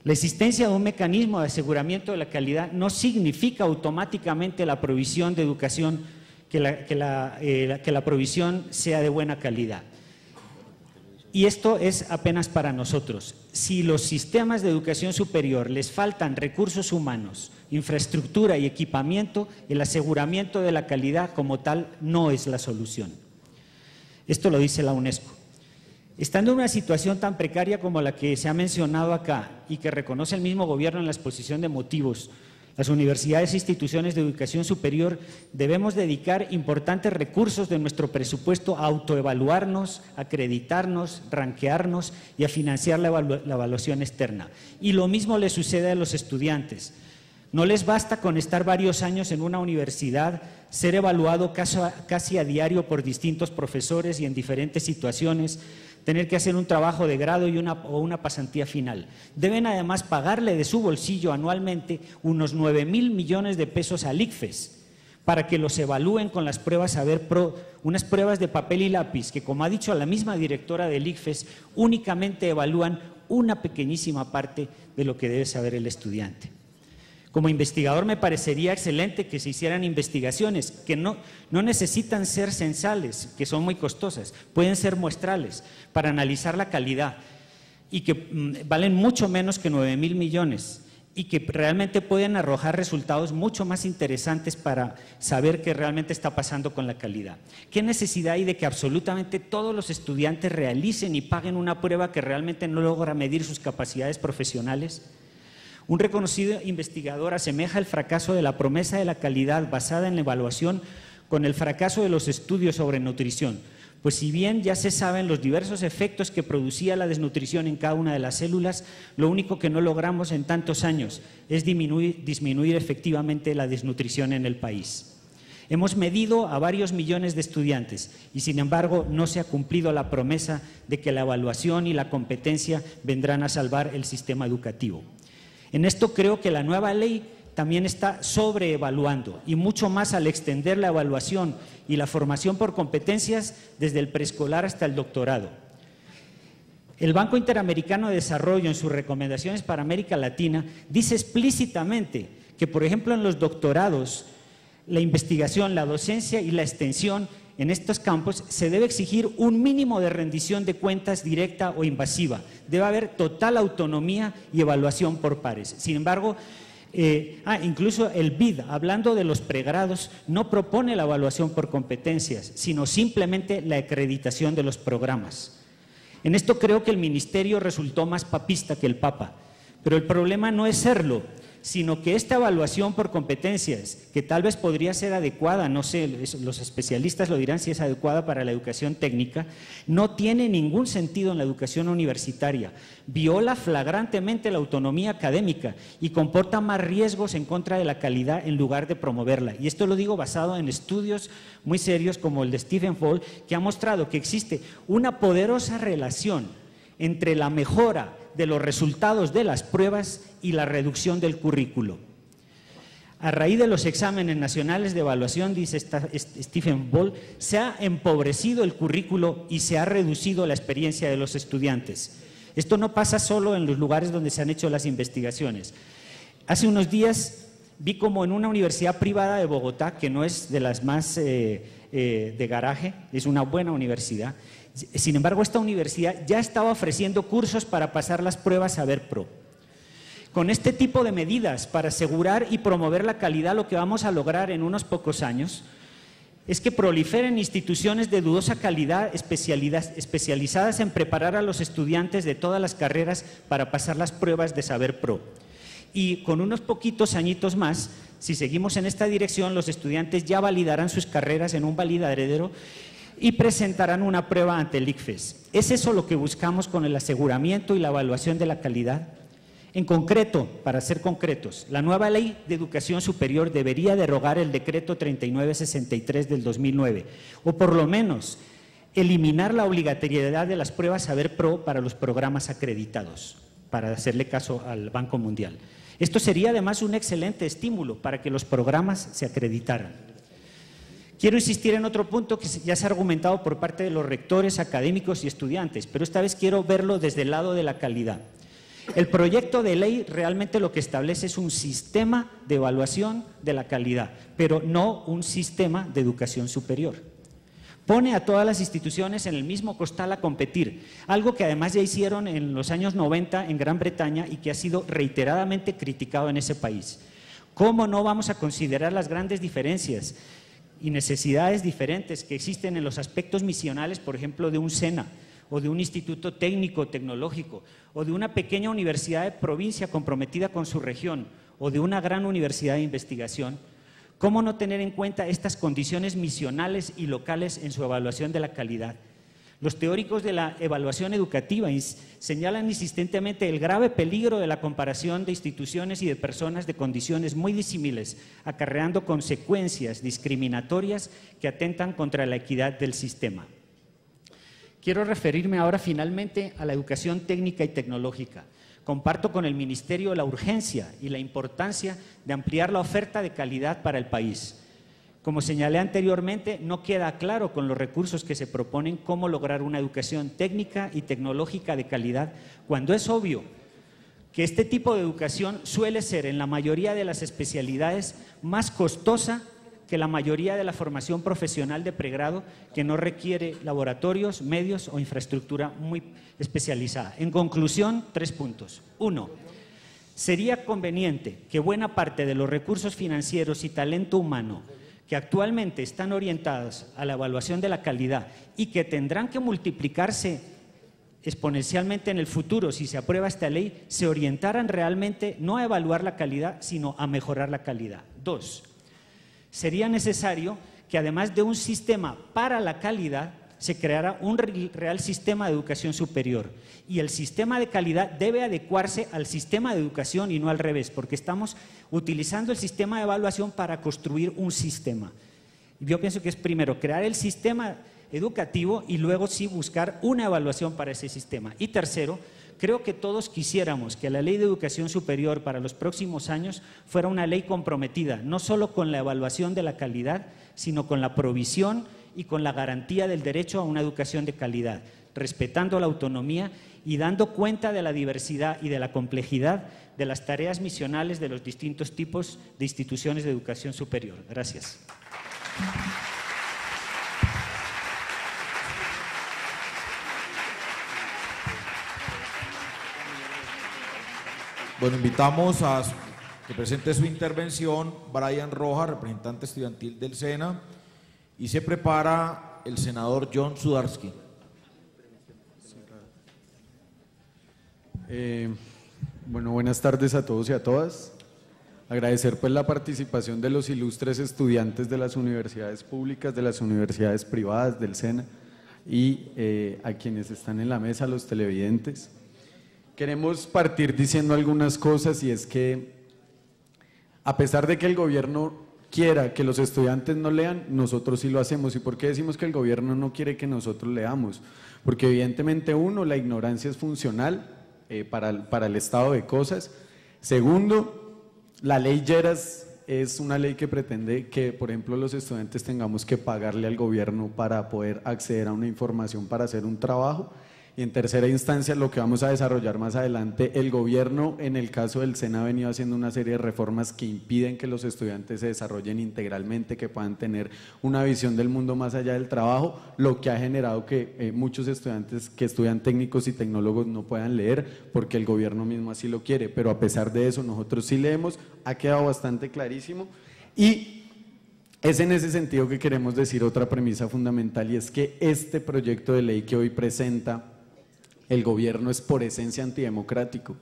la existencia de un mecanismo de aseguramiento de la calidad no significa automáticamente la provisión de educación, que la provisión sea de buena calidad. Y esto es apenas para nosotros. Si los sistemas de educación superior les faltan recursos humanos, infraestructura y equipamiento, el aseguramiento de la calidad como tal no es la solución. Esto lo dice la UNESCO. Estando en una situación tan precaria como la que se ha mencionado acá y que reconoce el mismo gobierno en la exposición de motivos, las universidades e instituciones de educación superior debemos dedicar importantes recursos de nuestro presupuesto a autoevaluarnos, a acreditarnos, ranquearnos y a financiar la evaluación externa. Y lo mismo le sucede a los estudiantes. No les basta con estar varios años en una universidad, ser evaluado casi a diario por distintos profesores y en diferentes situaciones, tener que hacer un trabajo de grado o una pasantía final. Deben además pagarle de su bolsillo anualmente unos 9.000 millones de pesos al ICFES para que los evalúen con las pruebas unas pruebas de papel y lápiz que, como ha dicho la misma directora del ICFES, únicamente evalúan una pequeñísima parte de lo que debe saber el estudiante. Como investigador me parecería excelente que se hicieran investigaciones que no necesitan ser censales, que son muy costosas, pueden ser muestrales para analizar la calidad y que valen mucho menos que 9.000 millones y que realmente pueden arrojar resultados mucho más interesantes para saber qué realmente está pasando con la calidad. ¿Qué necesidad hay de que absolutamente todos los estudiantes realicen y paguen una prueba que realmente no logra medir sus capacidades profesionales? Un reconocido investigador asemeja el fracaso de la promesa de la calidad basada en la evaluación con el fracaso de los estudios sobre nutrición, pues si bien ya se saben los diversos efectos que producía la desnutrición en cada una de las células, lo único que no logramos en tantos años es disminuir efectivamente la desnutrición en el país. Hemos medido a varios millones de estudiantes y, sin embargo, no se ha cumplido la promesa de que la evaluación y la competencia vendrán a salvar el sistema educativo. En esto creo que la nueva ley también está sobreevaluando y mucho más al extender la evaluación y la formación por competencias desde el preescolar hasta el doctorado. El Banco Interamericano de Desarrollo, en sus recomendaciones para América Latina, dice explícitamente que, por ejemplo, en los doctorados, la investigación, la docencia y la extensión en estos campos se debe exigir un mínimo de rendición de cuentas directa o invasiva. Debe haber total autonomía y evaluación por pares. Sin embargo, incluso el BID, hablando de los pregrados, no propone la evaluación por competencias, sino simplemente la acreditación de los programas. En esto creo que el ministerio resultó más papista que el Papa, pero el problema no es serlo, sino que esta evaluación por competencias, que tal vez podría ser adecuada, no sé, los especialistas lo dirán si es adecuada para la educación técnica, no tiene ningún sentido en la educación universitaria, viola flagrantemente la autonomía académica y comporta más riesgos en contra de la calidad en lugar de promoverla. Y esto lo digo basado en estudios muy serios como el de Stephen Fall, que ha mostrado que existe una poderosa relación entre la mejora de los resultados de las pruebas y la reducción del currículo. A raíz de los exámenes nacionales de evaluación, dice Stephen Ball, se ha empobrecido el currículo y se ha reducido la experiencia de los estudiantes. Esto no pasa solo en los lugares donde se han hecho las investigaciones. Hace unos días vi como en una universidad privada de Bogotá, que no es de las más de garaje, es una buena universidad. Sin embargo, esta universidad ya estaba ofreciendo cursos para pasar las pruebas Saber Pro. Con este tipo de medidas para asegurar y promover la calidad, lo que vamos a lograr en unos pocos años es que proliferen instituciones de dudosa calidad especializadas en preparar a los estudiantes de todas las carreras para pasar las pruebas de Saber Pro. Y con unos poquitos añitos más, si seguimos en esta dirección, los estudiantes ya validarán sus carreras en un validadero y presentarán una prueba ante el ICFES. ¿Es eso lo que buscamos con el aseguramiento y la evaluación de la calidad? En concreto, para ser concretos, la nueva Ley de Educación Superior debería derogar el Decreto 3963 del 2009, o por lo menos eliminar la obligatoriedad de las pruebas Saber Pro para los programas acreditados, para hacerle caso al Banco Mundial. Esto sería además un excelente estímulo para que los programas se acreditaran. Quiero insistir en otro punto que ya se ha argumentado por parte de los rectores, académicos y estudiantes, pero esta vez quiero verlo desde el lado de la calidad. El proyecto de ley realmente lo que establece es un sistema de evaluación de la calidad, pero no un sistema de educación superior. Pone a todas las instituciones en el mismo costal a competir, algo que además ya hicieron en los años 90 en Gran Bretaña y que ha sido reiteradamente criticado en ese país. ¿Cómo no vamos a considerar las grandes diferencias y necesidades diferentes que existen en los aspectos misionales, por ejemplo, de un SENA, o de un instituto técnico, tecnológico, o de una pequeña universidad de provincia comprometida con su región, o de una gran universidad de investigación? ¿Cómo no tener en cuenta estas condiciones misionales y locales en su evaluación de la calidad? Los teóricos de la evaluación educativa señalan insistentemente el grave peligro de la comparación de instituciones y de personas de condiciones muy disímiles, acarreando consecuencias discriminatorias que atentan contra la equidad del sistema. Quiero referirme ahora finalmente a la educación técnica y tecnológica. Comparto con el Ministerio la urgencia y la importancia de ampliar la oferta de calidad para el país. Como señalé anteriormente, no queda claro con los recursos que se proponen cómo lograr una educación técnica y tecnológica de calidad, cuando es obvio que este tipo de educación suele ser en la mayoría de las especialidades más costosa que la mayoría de la formación profesional de pregrado, que no requiere laboratorios, medios o infraestructura muy especializada. En conclusión, 3 puntos. 1. Sería conveniente que buena parte de los recursos financieros y talento humano que actualmente están orientados a la evaluación de la calidad y que tendrán que multiplicarse exponencialmente en el futuro si se aprueba esta ley, se orientaran realmente no a evaluar la calidad, sino a mejorar la calidad. 2. Sería necesario que además de un sistema para la calidad, se creara un real sistema de educación superior. Y el sistema de calidad debe adecuarse al sistema de educación y no al revés, porque estamos utilizando el sistema de evaluación para construir un sistema. Yo pienso que es primero crear el sistema educativo y luego sí buscar una evaluación para ese sistema. Y tercero, creo que todos quisiéramos que la Ley de Educación Superior para los próximos años fuera una ley comprometida, no solo con la evaluación de la calidad, sino con la provisión y con la garantía del derecho a una educación de calidad, respetando la autonomía y dando cuenta de la diversidad y de la complejidad de las tareas misionales de los distintos tipos de instituciones de educación superior. Gracias. Bueno, invitamos a que presente su intervención Brian Rojas, representante estudiantil del SENA, y se prepara el senador John Sudarsky. Bueno, buenas tardes a todos y a todas. Agradecer pues la participación de los ilustres estudiantes de las universidades públicas, de las universidades privadas, del SENA, y a quienes están en la mesa, los televidentes. Queremos partir diciendo algunas cosas, y es que a pesar de que el gobierno quiera que los estudiantes no lean, nosotros sí lo hacemos. ¿Y por qué decimos que el gobierno no quiere que nosotros leamos? Porque evidentemente, uno, la ignorancia es funcional para el estado de cosas. Segundo, la ley Lleras es una ley que pretende que, por ejemplo, los estudiantes tengamos que pagarle al gobierno para poder acceder a una información para hacer un trabajo. Y en tercera instancia, lo que vamos a desarrollar más adelante, el gobierno, en el caso del SENA, ha venido haciendo una serie de reformas que impiden que los estudiantes se desarrollen integralmente, que puedan tener una visión del mundo más allá del trabajo, lo que ha generado que muchos estudiantes que estudian técnicos y tecnólogos no puedan leer, porque el gobierno mismo así lo quiere, pero a pesar de eso nosotros sí leemos, ha quedado bastante clarísimo. Y es en ese sentido que queremos decir otra premisa fundamental, y es que este proyecto de ley que hoy presenta el gobierno es por esencia antidemocrático.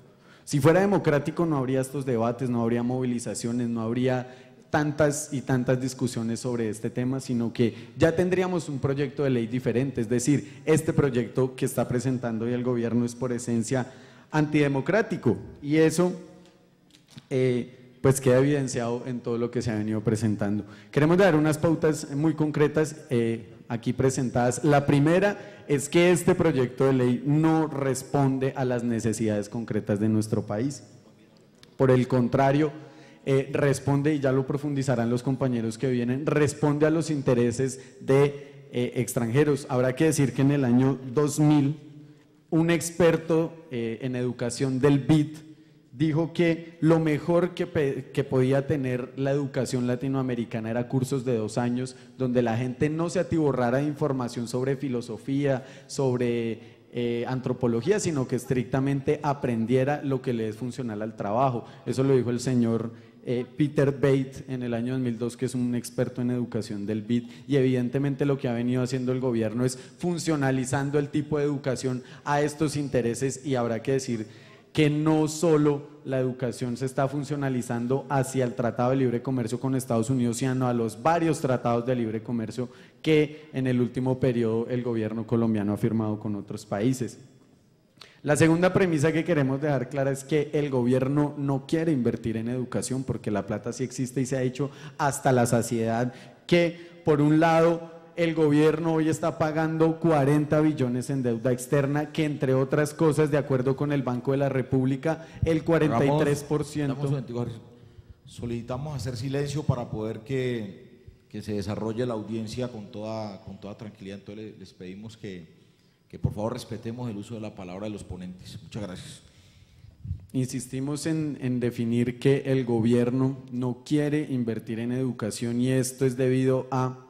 Si fuera democrático no habría estos debates, no habría movilizaciones, no habría tantas y tantas discusiones sobre este tema, sino que ya tendríamos un proyecto de ley diferente. Es decir, este proyecto que está presentando hoy el gobierno es por esencia antidemocrático, y eso pues queda evidenciado en todo lo que se ha venido presentando. Queremos dar unas pautas muy concretas aquí presentadas. La primera es que este proyecto de ley no responde a las necesidades concretas de nuestro país. Por el contrario, responde, y ya lo profundizarán los compañeros que vienen, responde a los intereses de extranjeros. Habrá que decir que en el año 2000, un experto en educación del BID dijo que lo mejor que podía tener la educación latinoamericana era cursos de 2 años, donde la gente no se atiborrara de información sobre filosofía, sobre antropología, sino que estrictamente aprendiera lo que le es funcional al trabajo. Eso lo dijo el señor Peter Bate en el año 2002, que es un experto en educación del BID, y evidentemente lo que ha venido haciendo el gobierno es funcionalizando el tipo de educación a estos intereses, y habrá que decir que no solo la educación se está funcionalizando hacia el Tratado de Libre Comercio con Estados Unidos, sino a los varios tratados de libre comercio que en el último periodo el gobierno colombiano ha firmado con otros países. La segunda premisa que queremos dejar clara es que el gobierno no quiere invertir en educación, porque la plata sí existe y se ha dicho hasta la saciedad que, por un lado, el gobierno hoy está pagando 40 billones en deuda externa, que entre otras cosas, de acuerdo con el Banco de la República, el 43%… Solicitamos hacer silencio para poder que se desarrolle la audiencia con toda tranquilidad. Entonces les pedimos que por favor respetemos el uso de la palabra de los ponentes. Muchas gracias. Insistimos en definir que el gobierno no quiere invertir en educación, y esto es debido a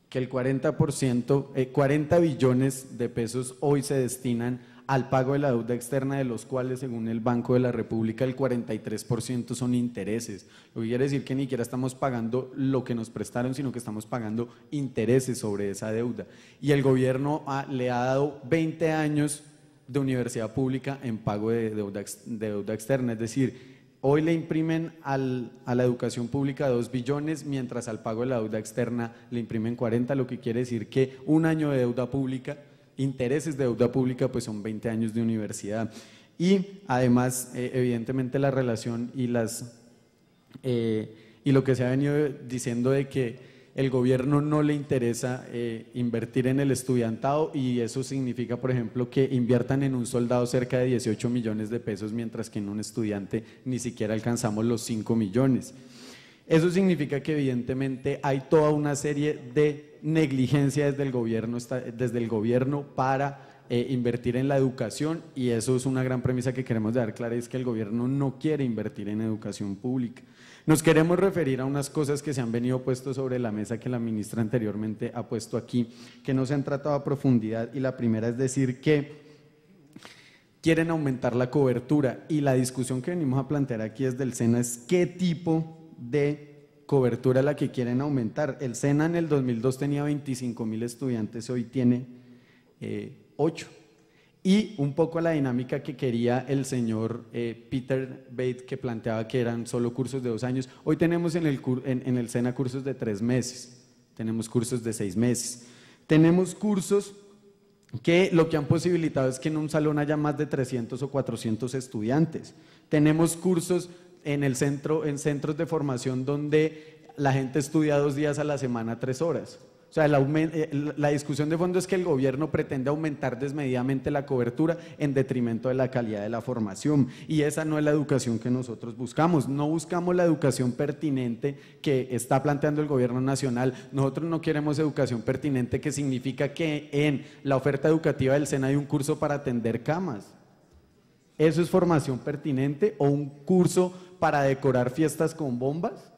que el 40%, 40 billones de pesos hoy se destinan al pago de la deuda externa, de los cuales, según el Banco de la República, el 43% son intereses. Lo que quiere decir que ni siquiera estamos pagando lo que nos prestaron, sino que estamos pagando intereses sobre esa deuda. Y el gobierno le ha dado 20 años de universidad pública en pago de deuda externa, es decir, hoy le imprimen a la educación pública 2 billones, mientras al pago de la deuda externa le imprimen 40, lo que quiere decir que un año de deuda pública, intereses de deuda pública, pues son 20 años de universidad. Y además, evidentemente, la relación y lo que se ha venido diciendo de que el gobierno no le interesa invertir en el estudiantado, y eso significa, por ejemplo, que inviertan en un soldado cerca de 18 millones de pesos, mientras que en un estudiante ni siquiera alcanzamos los 5 millones. Eso significa que evidentemente hay toda una serie de negligencia desde el gobierno para invertir en la educación, y eso es una gran premisa que queremos dejar clara, es que el gobierno no quiere invertir en educación pública. Nos queremos referir a unas cosas que se han venido puesto sobre la mesa, que la ministra anteriormente ha puesto aquí, que no se han tratado a profundidad, y la primera es decir que quieren aumentar la cobertura, y la discusión que venimos a plantear aquí desde el SENA es qué tipo de cobertura la que quieren aumentar. El SENA en el 2002 tenía 25.000 estudiantes, hoy tiene 8. Y un poco la dinámica que quería el señor Peter Bate, que planteaba que eran solo cursos de 2 años. Hoy tenemos en el SENA cursos de 3 meses, tenemos cursos de 6 meses, tenemos cursos que lo que han posibilitado es que en un salón haya más de 300 o 400 estudiantes. Tenemos cursos en centros de formación donde la gente estudia 2 días a la semana, 3 horas. O sea, la discusión de fondo es que el gobierno pretende aumentar desmedidamente la cobertura en detrimento de la calidad de la formación, y esa no es la educación que nosotros buscamos. No buscamos la educación pertinente que está planteando el gobierno nacional. Nosotros no queremos educación pertinente que significa que en la oferta educativa del SENA hay un curso para atender camas. ¿Eso es formación pertinente o un curso para decorar fiestas con bombas?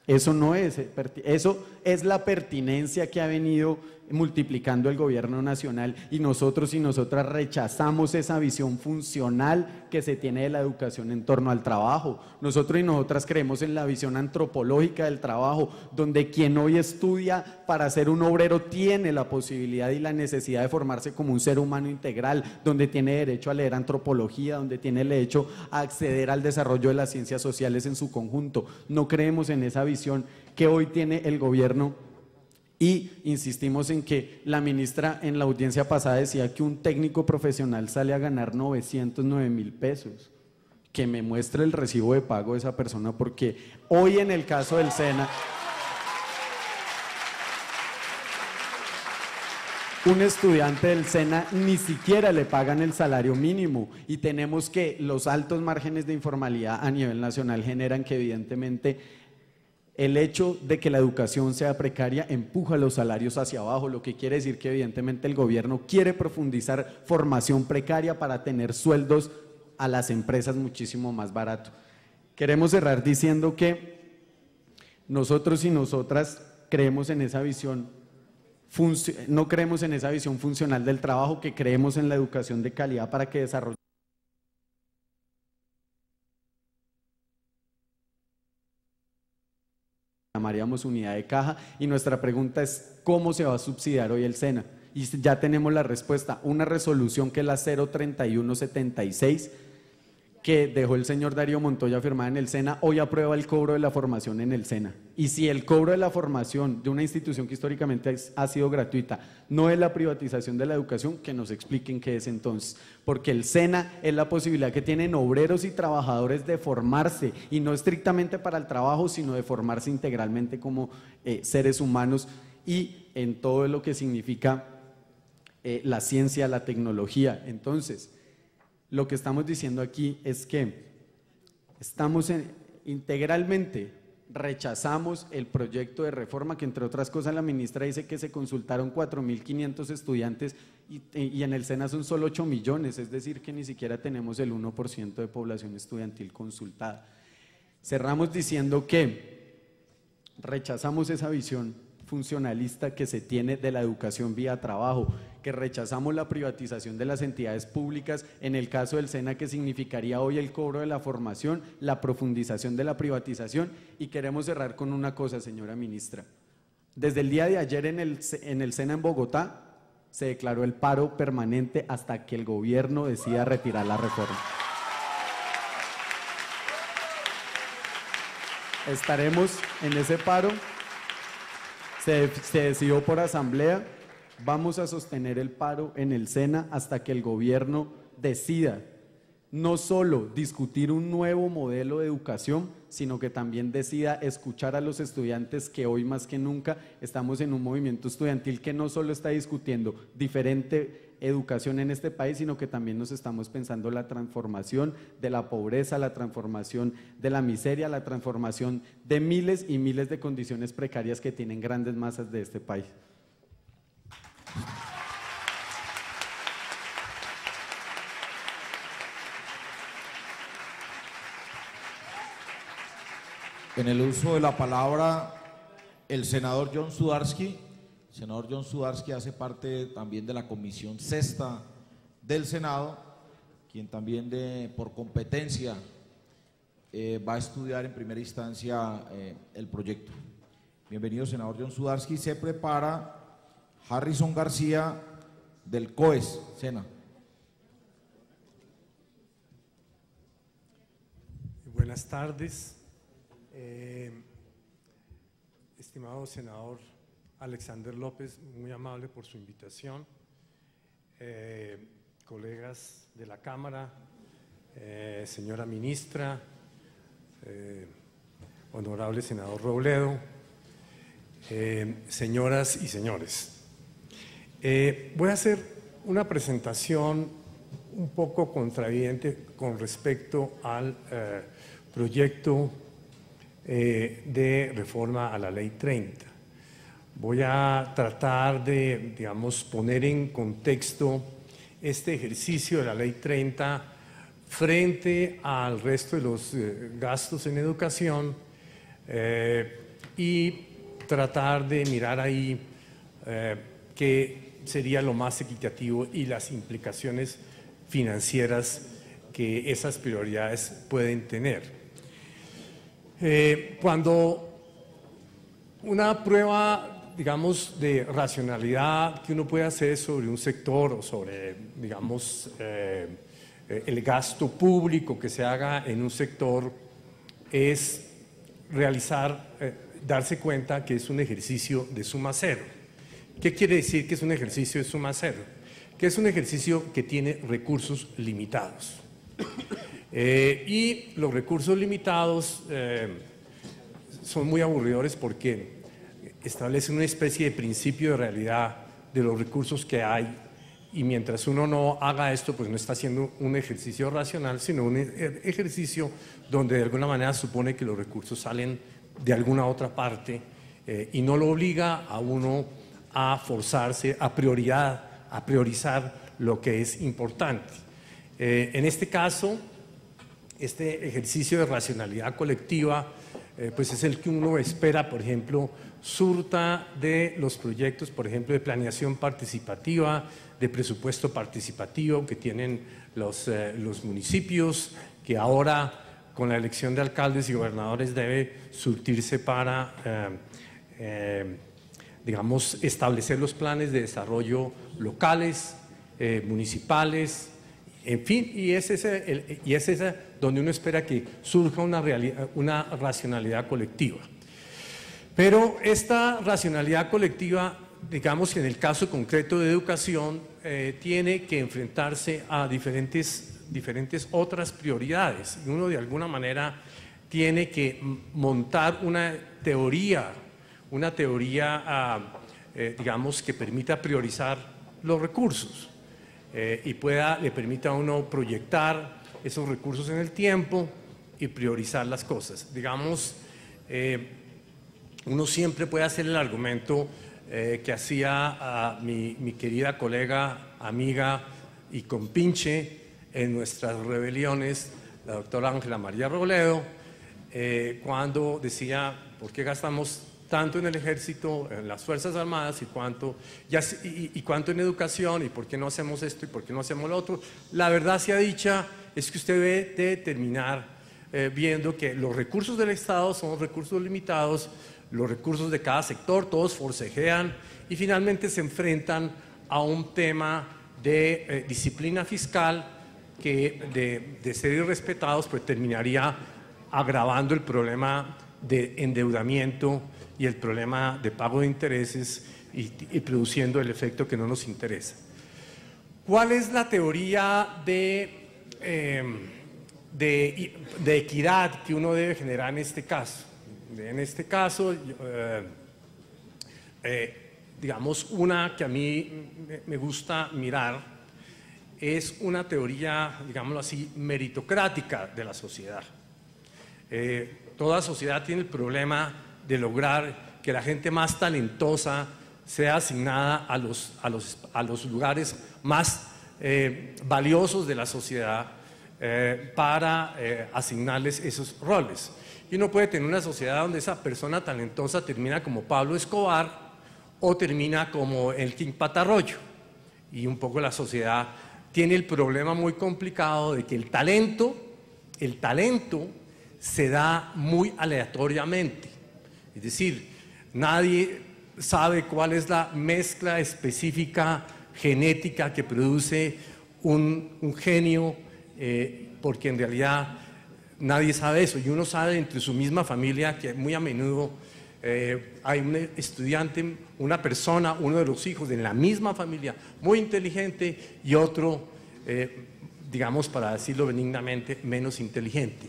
Eso no es, eso es la pertinencia que ha venido multiplicando el gobierno nacional, y nosotros y nosotras rechazamos esa visión funcional que se tiene de la educación en torno al trabajo. Nosotros y nosotras creemos en la visión antropológica del trabajo, donde quien hoy estudia para ser un obrero tiene la posibilidad y la necesidad de formarse como un ser humano integral, donde tiene derecho a leer antropología, donde tiene el derecho a acceder al desarrollo de las ciencias sociales en su conjunto. No creemos en esa visión que hoy tiene el gobierno. Y insistimos en que la ministra en la audiencia pasada decía que un técnico profesional sale a ganar 909.000 pesos. Que me muestre el recibo de pago de esa persona, porque hoy en el caso del SENA, un estudiante del SENA ni siquiera le pagan el salario mínimo, y tenemos que los altos márgenes de informalidad a nivel nacional generan que evidentemente el hecho de que la educación sea precaria empuja los salarios hacia abajo, lo que quiere decir que evidentemente el gobierno quiere profundizar formación precaria para tener sueldos a las empresas muchísimo más barato. Queremos cerrar diciendo que nosotros y nosotras creemos en esa visión, no creemos en esa visión funcional del trabajo, que creemos en la educación de calidad para que desarrolle. Llamaríamos unidad de caja, y nuestra pregunta es ¿cómo se va a subsidiar hoy el SENA? Y ya tenemos la respuesta, una resolución que es la 03176 que dejó el señor Darío Montoya firmada en el SENA, hoy aprueba el cobro de la formación en el SENA. Y si el cobro de la formación de una institución que históricamente ha sido gratuita no es la privatización de la educación, que nos expliquen qué es entonces, porque el SENA es la posibilidad que tienen obreros y trabajadores de formarse, y no estrictamente para el trabajo, sino de formarse integralmente como seres humanos, y en todo lo que significa la ciencia, la tecnología. Entonces, lo que estamos diciendo aquí es que estamos integralmente rechazamos el proyecto de reforma, que entre otras cosas la ministra dice que se consultaron 4.500 estudiantes y en el SENA son solo 8 millones, es decir que ni siquiera tenemos el 1% de población estudiantil consultada. Cerramos diciendo que rechazamos esa visión funcionalista que se tiene de la educación vía trabajo, que rechazamos la privatización de las entidades públicas, en el caso del SENA, que significaría hoy el cobro de la formación, la profundización de la privatización. Y queremos cerrar con una cosa, señora ministra. Desde el día de ayer en el SENA en Bogotá se declaró el paro permanente hasta que el gobierno decida retirar la reforma. Estaremos en ese paro. Se decidió por asamblea, vamos a sostener el paro en el SENA hasta que el gobierno decida no solo discutir un nuevo modelo de educación, sino que también decida escuchar a los estudiantes, que hoy más que nunca estamos en un movimiento estudiantil que no solo está discutiendo diferente educación en este país, sino que también nos estamos pensando la transformación de la pobreza, la transformación de la miseria, la transformación de miles y miles de condiciones precarias que tienen grandes masas de este país. En el uso de la palabra, el senador John Sudarsky. El senador John Sudarsky hace parte también de la Comisión Sexta del Senado, quien también por competencia va a estudiar en primera instancia el proyecto. Bienvenido, senador John Sudarsky. Se prepara Harrison García del COES, SENA. Buenas tardes. Estimado senador Alexander López, muy amable por su invitación. Colegas de la Cámara, señora ministra, honorable senador Robledo, señoras y señores. Voy a hacer una presentación un poco contravidente con respecto al proyecto de reforma a la Ley 30. Voy a tratar de, digamos, poner en contexto este ejercicio de la Ley 30 frente al resto de los gastos en educación y tratar de mirar ahí qué sería lo más equitativo y las implicaciones financieras que esas prioridades pueden tener. Cuando una prueba, digamos, de racionalidad que uno puede hacer sobre un sector o sobre, digamos, el gasto público que se haga en un sector es darse cuenta que es un ejercicio de suma cero. ¿Qué quiere decir que es un ejercicio de suma cero? Que es un ejercicio que tiene recursos limitados. Y los recursos limitados son muy aburridores porque establecen una especie de principio de realidad de los recursos que hay, y mientras uno no haga esto, pues no está haciendo un ejercicio racional, sino un ejercicio donde de alguna manera supone que los recursos salen de alguna otra parte y no lo obliga a uno a forzarse a priorizar lo que es importante. En este caso, este ejercicio de racionalidad colectiva pues es el que uno espera, por ejemplo, surta de los proyectos, por ejemplo, de planeación participativa, de presupuesto participativo que tienen los municipios, que ahora con la elección de alcaldes y gobernadores debe surtirse para, digamos, establecer los planes de desarrollo locales, municipales, en fin, y es esa donde uno espera que surja una racionalidad colectiva. Pero esta racionalidad colectiva, digamos que en el caso concreto de educación, tiene que enfrentarse a diferentes otras prioridades. Y uno de alguna manera tiene que montar una teoría, digamos, que permita priorizar los recursos y le permita a uno proyectar esos recursos en el tiempo y priorizar las cosas. Digamos, uno siempre puede hacer el argumento que hacía mi querida colega, amiga y compinche en nuestras rebeliones, la doctora Ángela María Robledo, cuando decía, ¿por qué gastamos tanto en el ejército, en las Fuerzas Armadas y cuánto en educación, y por qué no hacemos esto y por qué no hacemos lo otro? La verdad sea dicha, es que usted debe terminar viendo que los recursos del Estado son recursos limitados, los recursos de cada sector, todos forcejean y finalmente se enfrentan a un tema de disciplina fiscal que de ser irrespetados pues terminaría agravando el problema de endeudamiento y el problema de pago de intereses y produciendo el efecto que no nos interesa. ¿Cuál es la teoría de equidad que uno debe generar en este caso? En este caso, digamos, una que a mí me gusta mirar es una teoría, digámoslo así, meritocrática de la sociedad. Toda sociedad tiene el problema de lograr que la gente más talentosa sea asignada a los lugares más valiosos de la sociedad para asignarles esos roles. Y uno puede tener una sociedad donde esa persona talentosa termina como Pablo Escobar o termina como el King Patarroyo. Y un poco la sociedad tiene el problema muy complicado de que el talento se da muy aleatoriamente. Es decir, nadie sabe cuál es la mezcla específica genética que produce un genio, porque en realidad nadie sabe eso. Y uno sabe entre su misma familia que muy a menudo hay un estudiante, una persona, uno de los hijos de la misma familia, muy inteligente y otro, digamos, para decirlo benignamente, menos inteligente.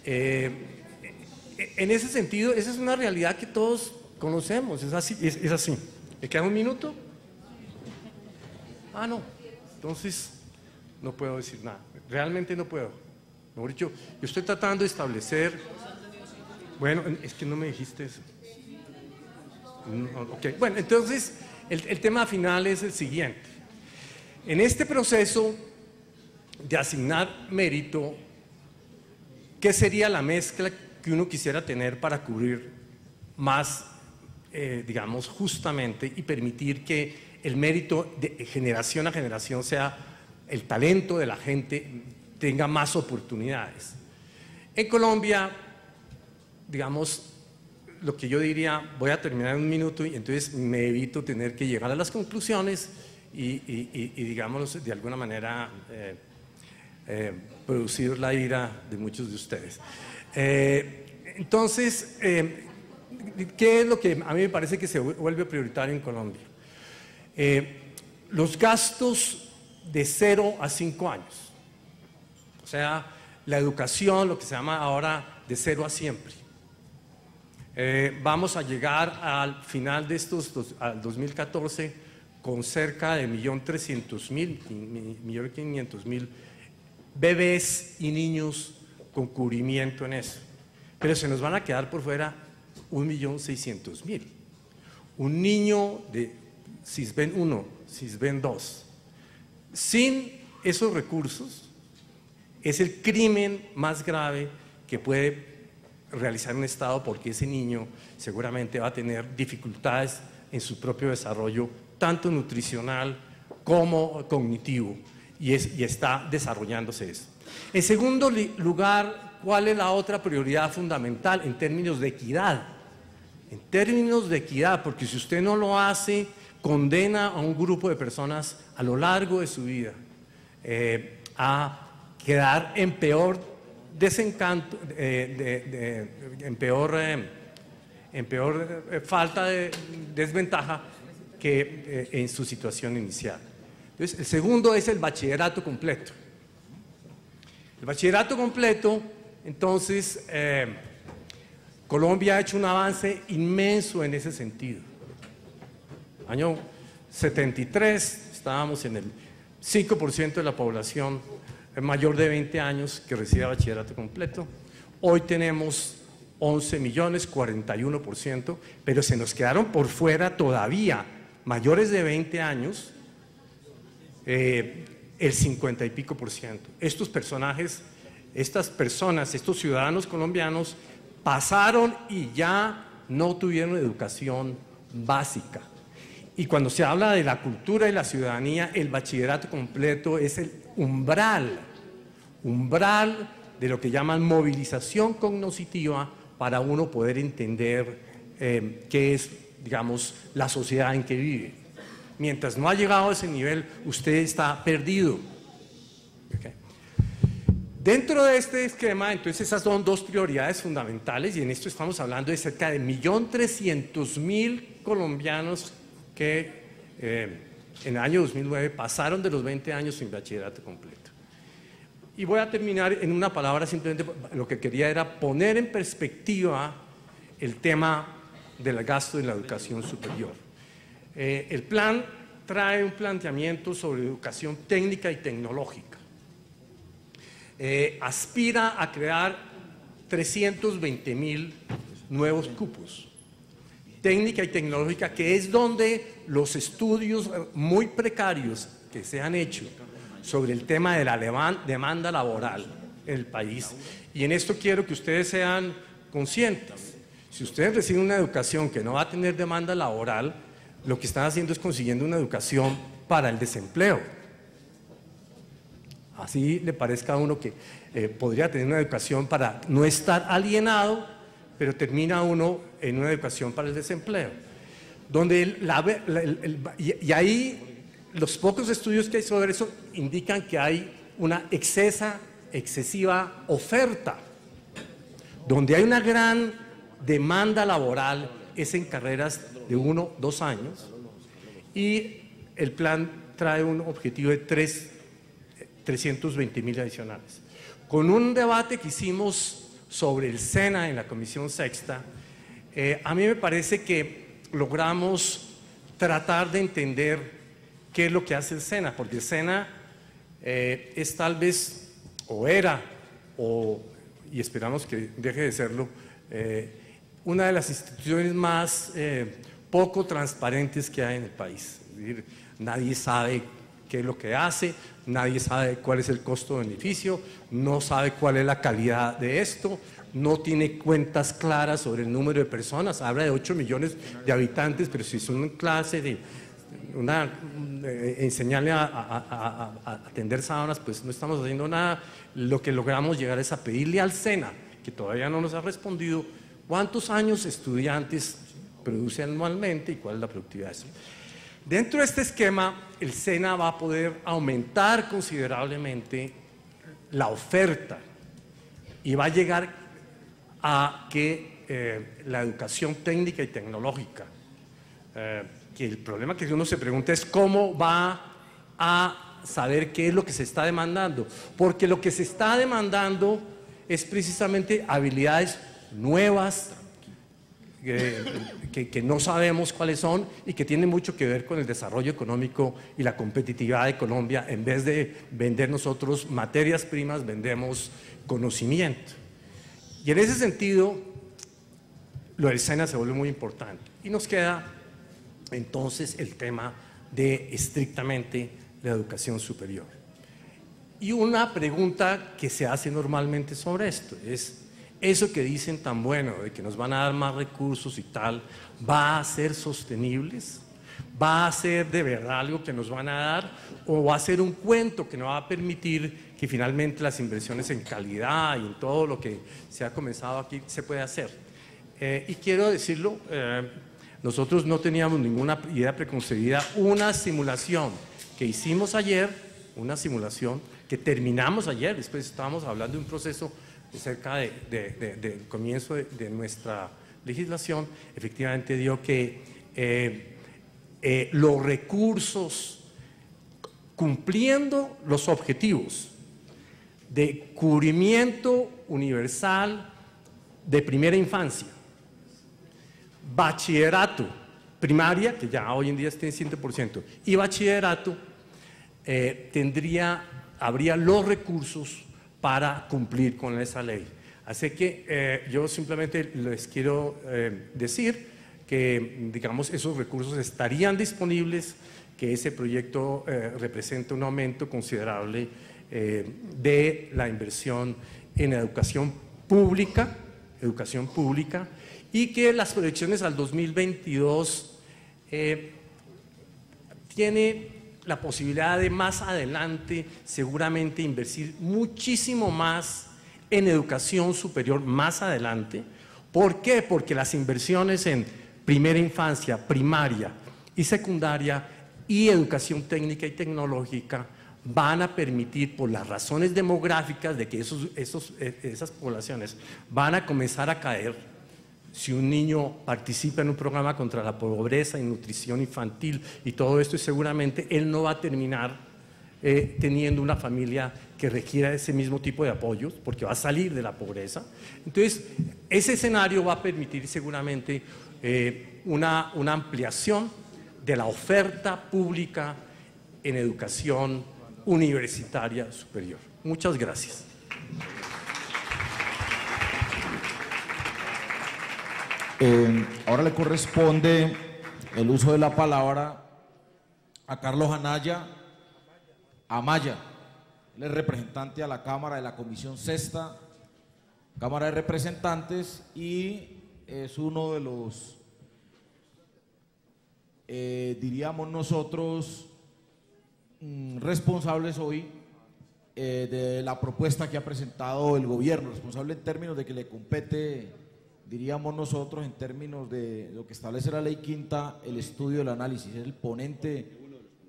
En ese sentido, esa es una realidad que todos conocemos, es así, es así. ¿Me queda un minuto? Ah, no. Entonces, no puedo decir nada. Realmente no puedo. Mejor dicho, yo estoy tratando de establecer... Bueno, es que no me dijiste eso. No, okay. Bueno, entonces, el tema final es el siguiente. En este proceso de asignar mérito, ¿qué sería la mezcla que uno quisiera tener para cubrir más, digamos, justamente y permitir que el mérito de generación a generación sea el talento de la gente, tenga más oportunidades? En Colombia, digamos, lo que yo diría, voy a terminar en un minuto y entonces me evito tener que llegar a las conclusiones y digamos, de alguna manera producir la ira de muchos de ustedes. Entonces, ¿qué es lo que a mí me parece que se vuelve prioritario en Colombia? Los gastos de 0 a 5 años, o sea, la educación, lo que se llama ahora de 0 a siempre. Vamos a llegar al final de al 2014 con cerca de 1.300.000, 1.500.000 bebés y niños con cubrimiento en eso. Pero se nos van a quedar por fuera 1.600.000. Un niño de Sisbén 1, Sisbén 2, sin esos recursos, es el crimen más grave que puede realizar un Estado, porque ese niño seguramente va a tener dificultades en su propio desarrollo, tanto nutricional como cognitivo, y está desarrollándose eso. En segundo lugar, ¿cuál es la otra prioridad fundamental en términos de equidad? En términos de equidad, porque si usted no lo hace, condena a un grupo de personas a lo largo de su vida a quedar en peor desencanto, en peor falta de desventaja que en su situación inicial. Entonces, el segundo es el bachillerato completo. El bachillerato completo, entonces, Colombia ha hecho un avance inmenso en ese sentido. Año 73 estábamos en el 5% de la población mayor de 20 años que recibe bachillerato completo. Hoy tenemos 11 millones, 41%, pero se nos quedaron por fuera todavía mayores de 20 años, el 50 y pico %. Estos personajes, estas personas, estos ciudadanos colombianos pasaron y ya no tuvieron educación básica. Y cuando se habla de la cultura y la ciudadanía, el bachillerato completo es el umbral de lo que llaman movilización cognitiva para uno poder entender qué es, digamos, la sociedad en que vive. Mientras no ha llegado a ese nivel, usted está perdido. ¿Okay? Dentro de este esquema, entonces, esas son dos prioridades fundamentales, y en esto estamos hablando de cerca de 1.300.000 colombianos que en el año 2009 pasaron de los 20 años sin bachillerato completo. Y voy a terminar en una palabra, simplemente lo que quería era poner en perspectiva el tema del gasto en la educación superior. El plan trae un planteamiento sobre educación técnica y tecnológica. Aspira a crear 320.000 nuevos cupos. Técnica y tecnológica, que es donde los estudios muy precarios que se han hecho sobre el tema de la demanda laboral en el país, y en esto quiero que ustedes sean conscientes. Si ustedes reciben una educación que no va a tener demanda laboral, lo que están haciendo es consiguiendo una educación para el desempleo. Así le parezca a uno que podría tener una educación para no estar alienado, pero termina uno en una educación para el desempleo. Donde y ahí los pocos estudios que hay sobre eso indican que hay una excesiva oferta. Donde hay una gran demanda laboral es en carreras de 1 o 2 años, y el plan trae un objetivo de 320.000 adicionales. Con un debate que hicimos sobre el SENA en la Comisión Sexta, A mí me parece que logramos tratar de entender qué es lo que hace el SENA, porque el SENA es tal vez, o era, y esperamos que deje de serlo, una de las instituciones más poco transparentes que hay en el país. Es decir, nadie sabe qué es lo que hace, nadie sabe cuál es el costo-beneficio, no sabe cuál es la calidad de esto, no tiene cuentas claras sobre el número de personas, habla de 8 millones de habitantes, pero si es una clase de enseñarle a tender sábanas, pues no estamos haciendo nada. Lo que logramos llegar es a pedirle al SENA, que todavía no nos ha respondido, cuántos años estudiantes produce anualmente y cuál es la productividad de eso. Dentro de este esquema, el SENA va a poder aumentar considerablemente la oferta y va a llegar a que la educación técnica y tecnológica, que el problema que uno se pregunta es cómo va a saber qué es lo que se está demandando, porque lo que se está demandando es precisamente habilidades nuevas, que no sabemos cuáles son y que tienen mucho que ver con el desarrollo económico y la competitividad de Colombia. En vez de vender nosotros materias primas, vendemos conocimiento. Y en ese sentido, lo del SENA se vuelve muy importante. Y nos queda entonces el tema de estrictamente la educación superior. Y una pregunta que se hace normalmente sobre esto es: eso que dicen tan bueno, de que nos van a dar más recursos y tal, ¿va a ser sostenibles? ¿Va a ser de verdad algo que nos van a dar? ¿O va a ser un cuento que no va a permitir que finalmente las inversiones en calidad y en todo lo que se ha comenzado aquí se pueda hacer? Y quiero decirlo, nosotros no teníamos ninguna idea preconcebida. Una simulación que hicimos ayer, una simulación que terminamos ayer, después estábamos hablando de un proceso cerca del comienzo de nuestra legislación, efectivamente dio que los recursos, cumpliendo los objetivos de cubrimiento universal de primera infancia, bachillerato, primaria, que ya hoy en día está en 100%, y bachillerato, habría los recursos para cumplir con esa ley. Así que yo simplemente les quiero decir que, digamos, esos recursos estarían disponibles, que ese proyecto representa un aumento considerable de la inversión en educación pública, y que las proyecciones al 2022 tiene la posibilidad de más adelante seguramente invertir muchísimo más en educación superior más adelante. ¿Por qué? Porque las inversiones en primera infancia, primaria y secundaria y educación técnica y tecnológica van a permitir, por las razones demográficas de que esas poblaciones van a comenzar a caer. Si un niño participa en un programa contra la pobreza y nutrición infantil y todo esto, y seguramente él no va a terminar teniendo una familia que requiera ese mismo tipo de apoyos, porque va a salir de la pobreza. Entonces, ese escenario va a permitir seguramente una ampliación de la oferta pública en educación universitaria superior. Muchas gracias. Ahora le corresponde el uso de la palabra a Carlos Amaya. Él es representante a la Cámara de la Comisión Sexta, Cámara de Representantes, y es uno de los, diríamos nosotros, responsables hoy de la propuesta que ha presentado el gobierno, responsable en términos de que le compete, diríamos nosotros, en términos de lo que establece la ley quinta, el estudio del análisis. Es el ponente,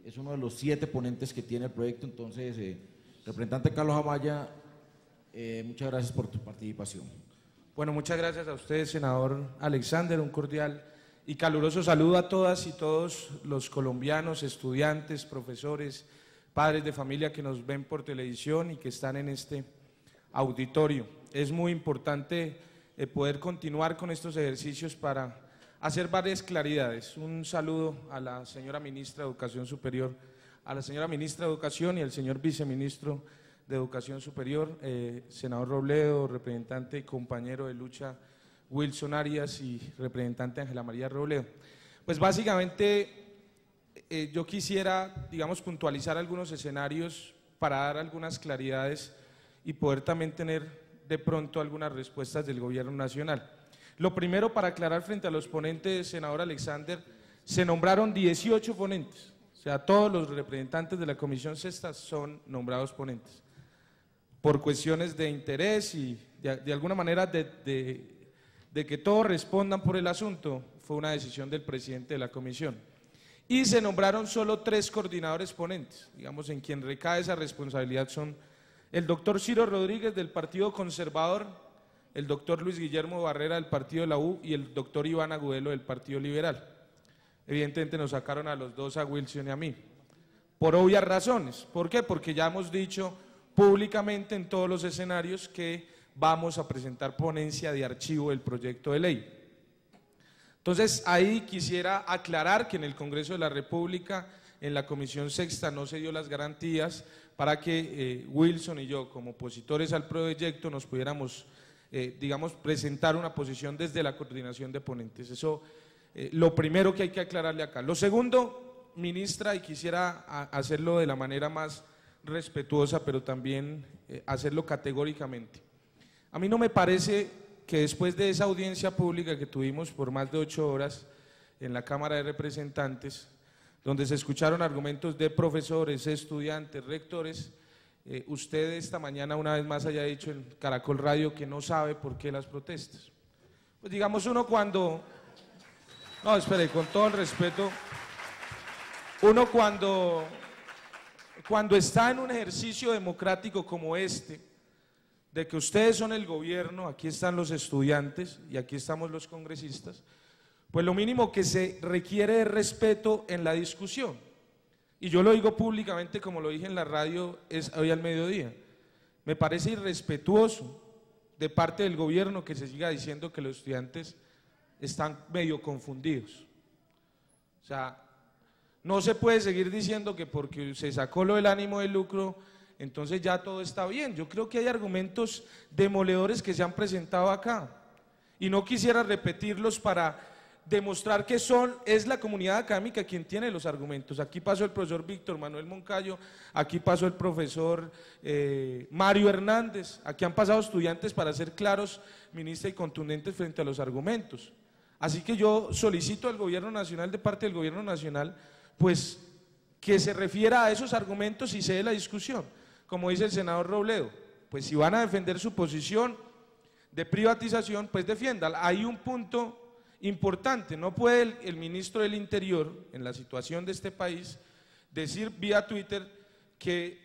es uno de los 7 ponentes que tiene el proyecto. Entonces, representante Carlos Amaya, muchas gracias por tu participación. Bueno, muchas gracias a usted, senador Alexander, un cordial y caluroso saludo a todas y todos los colombianos, estudiantes, profesores, padres de familia que nos ven por televisión y que están en este auditorio. Es muy importante poder continuar con estos ejercicios para hacer varias claridades. Un saludo a la señora ministra de Educación Superior, a la señora ministra de Educación y al señor viceministro de Educación Superior, senador Robledo, representante y compañero de lucha Wilson Arias y representante Ángela María Robledo. Pues básicamente yo quisiera, digamos, puntualizar algunos escenarios para dar algunas claridades y poder también tener de pronto algunas respuestas del Gobierno Nacional. Lo primero, para aclarar frente a los ponentes, senador Alexander, se nombraron 18 ponentes, o sea, todos los representantes de la Comisión Sexta son nombrados ponentes. Por cuestiones de interés y de alguna manera de que todos respondan por el asunto, fue una decisión del presidente de la comisión. Y se nombraron solo 3 coordinadores ponentes, digamos, en quien recae esa responsabilidad son el doctor Ciro Rodríguez del Partido Conservador, el doctor Luis Guillermo Barrera del Partido de la U y el doctor Iván Agudelo del Partido Liberal. Evidentemente nos sacaron a los dos, a Wilson y a mí, por obvias razones. ¿Por qué? Porque ya hemos dicho públicamente en todos los escenarios que vamos a presentar ponencia de archivo del proyecto de ley. Entonces ahí quisiera aclarar que en el Congreso de la República, en la Comisión Sexta, no se dio las garantías para que Wilson y yo, como opositores al proyecto, nos pudiéramos, digamos, presentar una posición desde la coordinación de ponentes. Eso, lo primero que hay que aclararle acá. Lo segundo, ministra, y quisiera hacerlo de la manera más respetuosa, pero también hacerlo categóricamente. A mí no me parece que después de esa audiencia pública que tuvimos por más de 8 horas en la Cámara de Representantes, donde se escucharon argumentos de profesores, estudiantes, rectores, usted esta mañana una vez más haya dicho en Caracol Radio que no sabe por qué las protestas. Pues digamos, uno cuando, no, espere, con todo el respeto, uno cuando está en un ejercicio democrático como este, de que ustedes son el gobierno, aquí están los estudiantes y aquí estamos los congresistas, pues lo mínimo que se requiere es respeto en la discusión. Y yo lo digo públicamente, como lo dije en la radio hoy al mediodía. Me parece irrespetuoso de parte del gobierno que se siga diciendo que los estudiantes están medio confundidos. O sea, no se puede seguir diciendo que porque se sacó lo del ánimo de lucro, entonces ya todo está bien. Yo creo que hay argumentos demoledores que se han presentado acá y no quisiera repetirlos para demostrar que es la comunidad académica quien tiene los argumentos. Aquí pasó el profesor Víctor Manuel Moncayo, aquí pasó el profesor Mario Hernández, aquí han pasado estudiantes para ser claros, ministra, y contundentes frente a los argumentos. Así que yo solicito al Gobierno Nacional, de parte del Gobierno Nacional, pues que se refiera a esos argumentos y se dé la discusión. Como dice el senador Robledo, pues si van a defender su posición de privatización, pues defiéndala. Hay un punto importante, no puede el ministro del Interior, en la situación de este país, decir vía Twitter que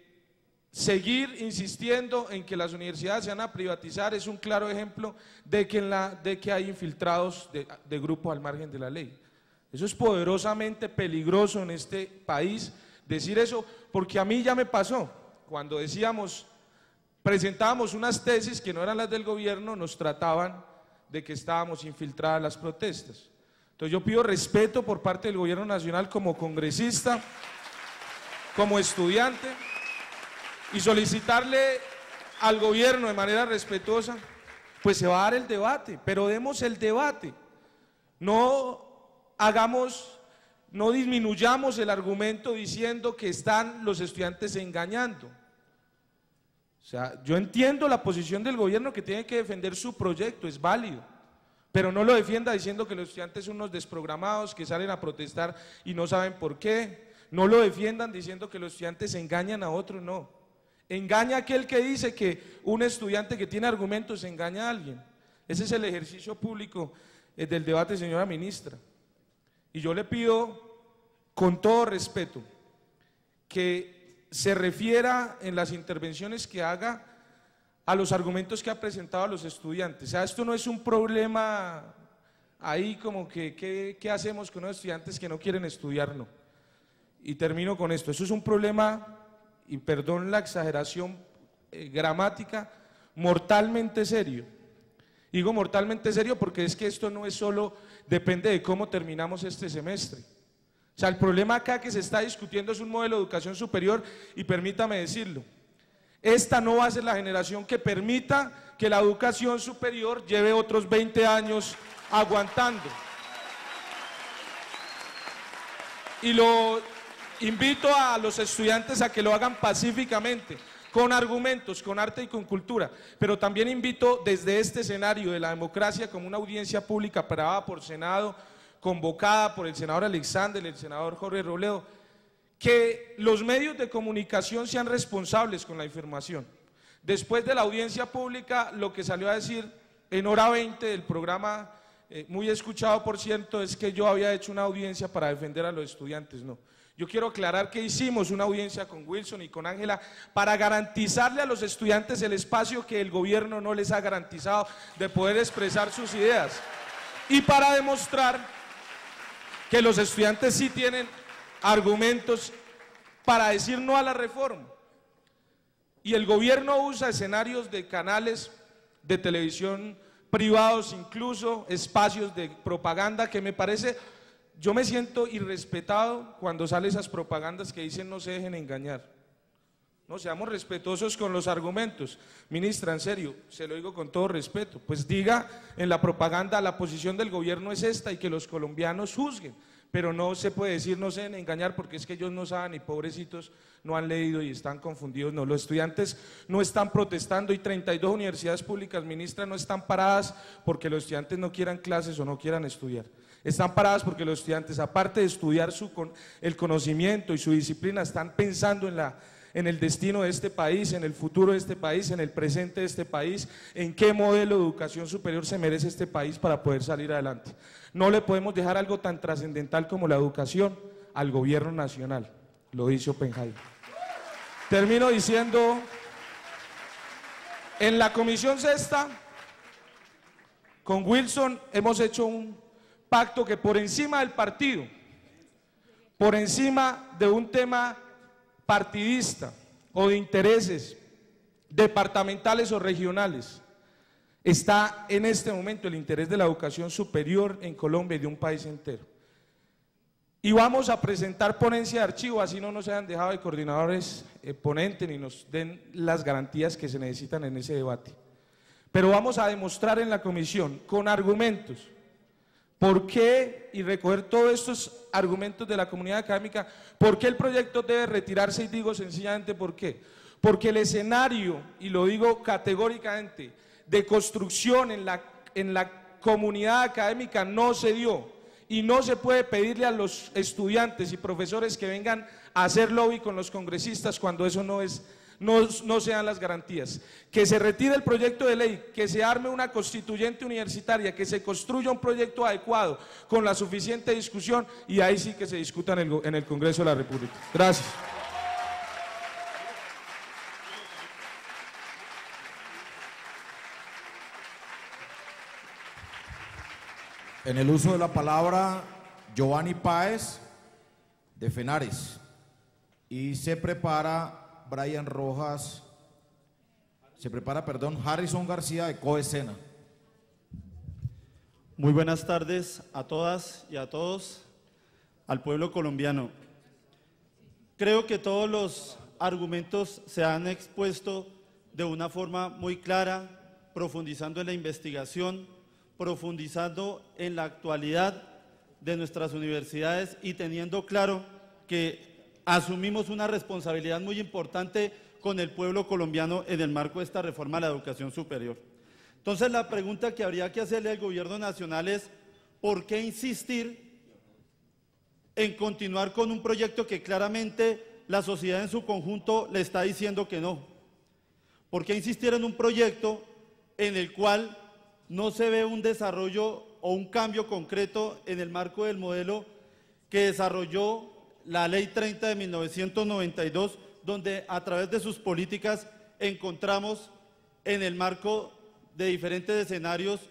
seguir insistiendo en que las universidades se van a privatizar es un claro ejemplo de que hay infiltrados de grupos al margen de la ley. Eso es poderosamente peligroso en este país, decir eso, porque a mí ya me pasó, cuando presentábamos unas tesis que no eran las del gobierno, nos trataban de que estábamos infiltradas las protestas. Entonces yo pido respeto por parte del Gobierno Nacional como congresista, como estudiante, y solicitarle al gobierno de manera respetuosa, pues se va a dar el debate, pero demos el debate, no disminuyamos el argumento diciendo que están los estudiantes engañando. O sea, yo entiendo la posición del gobierno que tiene que defender su proyecto, es válido, pero no lo defienda diciendo que los estudiantes son unos desprogramados que salen a protestar y no saben por qué. No lo defiendan diciendo que los estudiantes engañan a otros, no. Engaña a aquel que dice que un estudiante que tiene argumentos engaña a alguien. Ese es el ejercicio público del debate, señora ministra. Y yo le pido, con todo respeto, que se refiera en las intervenciones que haga a los argumentos que ha presentado a los estudiantes. O sea, esto no es un problema ahí como que ¿qué hacemos con los estudiantes que no quieren estudiar? No. Y termino con esto. Eso es un problema, y perdón la exageración gramática, mortalmente serio. Digo mortalmente serio porque es que esto no es solo, depende de cómo terminamos este semestre. O sea, el problema acá que se está discutiendo es un modelo de educación superior y permítame decirlo, esta no va a ser la generación que permita que la educación superior lleve otros 20 años aguantando. Y lo invito a los estudiantes a que lo hagan pacíficamente, con argumentos, con arte y con cultura, pero también invito desde este escenario de la democracia como una audiencia pública aprobada por Senado, convocada por el senador Alexander, el senador Jorge Robledo, que los medios de comunicación sean responsables con la información. Después de la audiencia pública, lo que salió a decir en hora 20 del programa, muy escuchado por cierto, es que yo había hecho una audiencia para defender a los estudiantes. No, yo quiero aclarar que hicimos una audiencia con Wilson y con Ángela para garantizarle a los estudiantes el espacio que el gobierno no les ha garantizado de poder expresar sus ideas y para demostrar que los estudiantes sí tienen argumentos para decir no a la reforma. Y el gobierno usa escenarios de canales de televisión privados, incluso espacios de propaganda que me parece, yo me siento irrespetado cuando salen esas propagandas que dicen no se dejen engañar. No, seamos respetuosos con los argumentos. Ministra, en serio, se lo digo con todo respeto, pues diga en la propaganda la posición del gobierno es esta y que los colombianos juzguen, pero no se puede decir no se deben engañar porque es que ellos no saben y pobrecitos no han leído y están confundidos. No, los estudiantes no están protestando y 32 universidades públicas, ministra, no están paradas porque los estudiantes no quieran clases o no quieran estudiar. Están paradas porque los estudiantes, aparte de estudiar el conocimiento y su disciplina, están pensando en el destino de este país, en el futuro de este país, en el presente de este país, en qué modelo de educación superior se merece este país para poder salir adelante. No le podemos dejar algo tan trascendental como la educación al gobierno nacional, lo dice Oppenheimer. Termino diciendo, en la Comisión Sexta, con Wilson hemos hecho un pacto que por encima del partido, por encima de un tema partidista o de intereses departamentales o regionales, está en este momento el interés de la educación superior en Colombia y de un país entero. Y vamos a presentar ponencia de archivo, así no nos hayan dejado de coordinadores ponentes ni nos den las garantías que se necesitan en ese debate. Pero vamos a demostrar en la comisión, con argumentos, por qué, y recoger todos estos argumentos de la comunidad académica, por qué el proyecto debe retirarse, y digo sencillamente por qué. Porque el escenario, y lo digo categóricamente, de construcción en la comunidad académica no se dio. Y no se puede pedirle a los estudiantes y profesores que vengan a hacer lobby con los congresistas cuando eso no sean las garantías. Que se retire el proyecto de ley, que se arme una constituyente universitaria, que se construya un proyecto adecuado con la suficiente discusión y ahí sí que se discuta en el Congreso de la República. Gracias. En el uso de la palabra, Giovanni Páez, de Fenares. Y se prepara Brian Rojas, Harrison García, de Coesena. Muy buenas tardes a todas y a todos, al pueblo colombiano. Creo que todos los argumentos se han expuesto de una forma muy clara, profundizando en la investigación, profundizando en la actualidad de nuestras universidades y teniendo claro que asumimos una responsabilidad muy importante con el pueblo colombiano en el marco de esta reforma a la educación superior. Entonces la pregunta que habría que hacerle al gobierno nacional es ¿por qué insistir en continuar con un proyecto que claramente la sociedad en su conjunto le está diciendo que no? ¿Por qué insistir en un proyecto en el cual no se ve un desarrollo o un cambio concreto en el marco del modelo que desarrolló la Ley 30 de 1992, donde a través de sus políticas encontramos en el marco de diferentes escenarios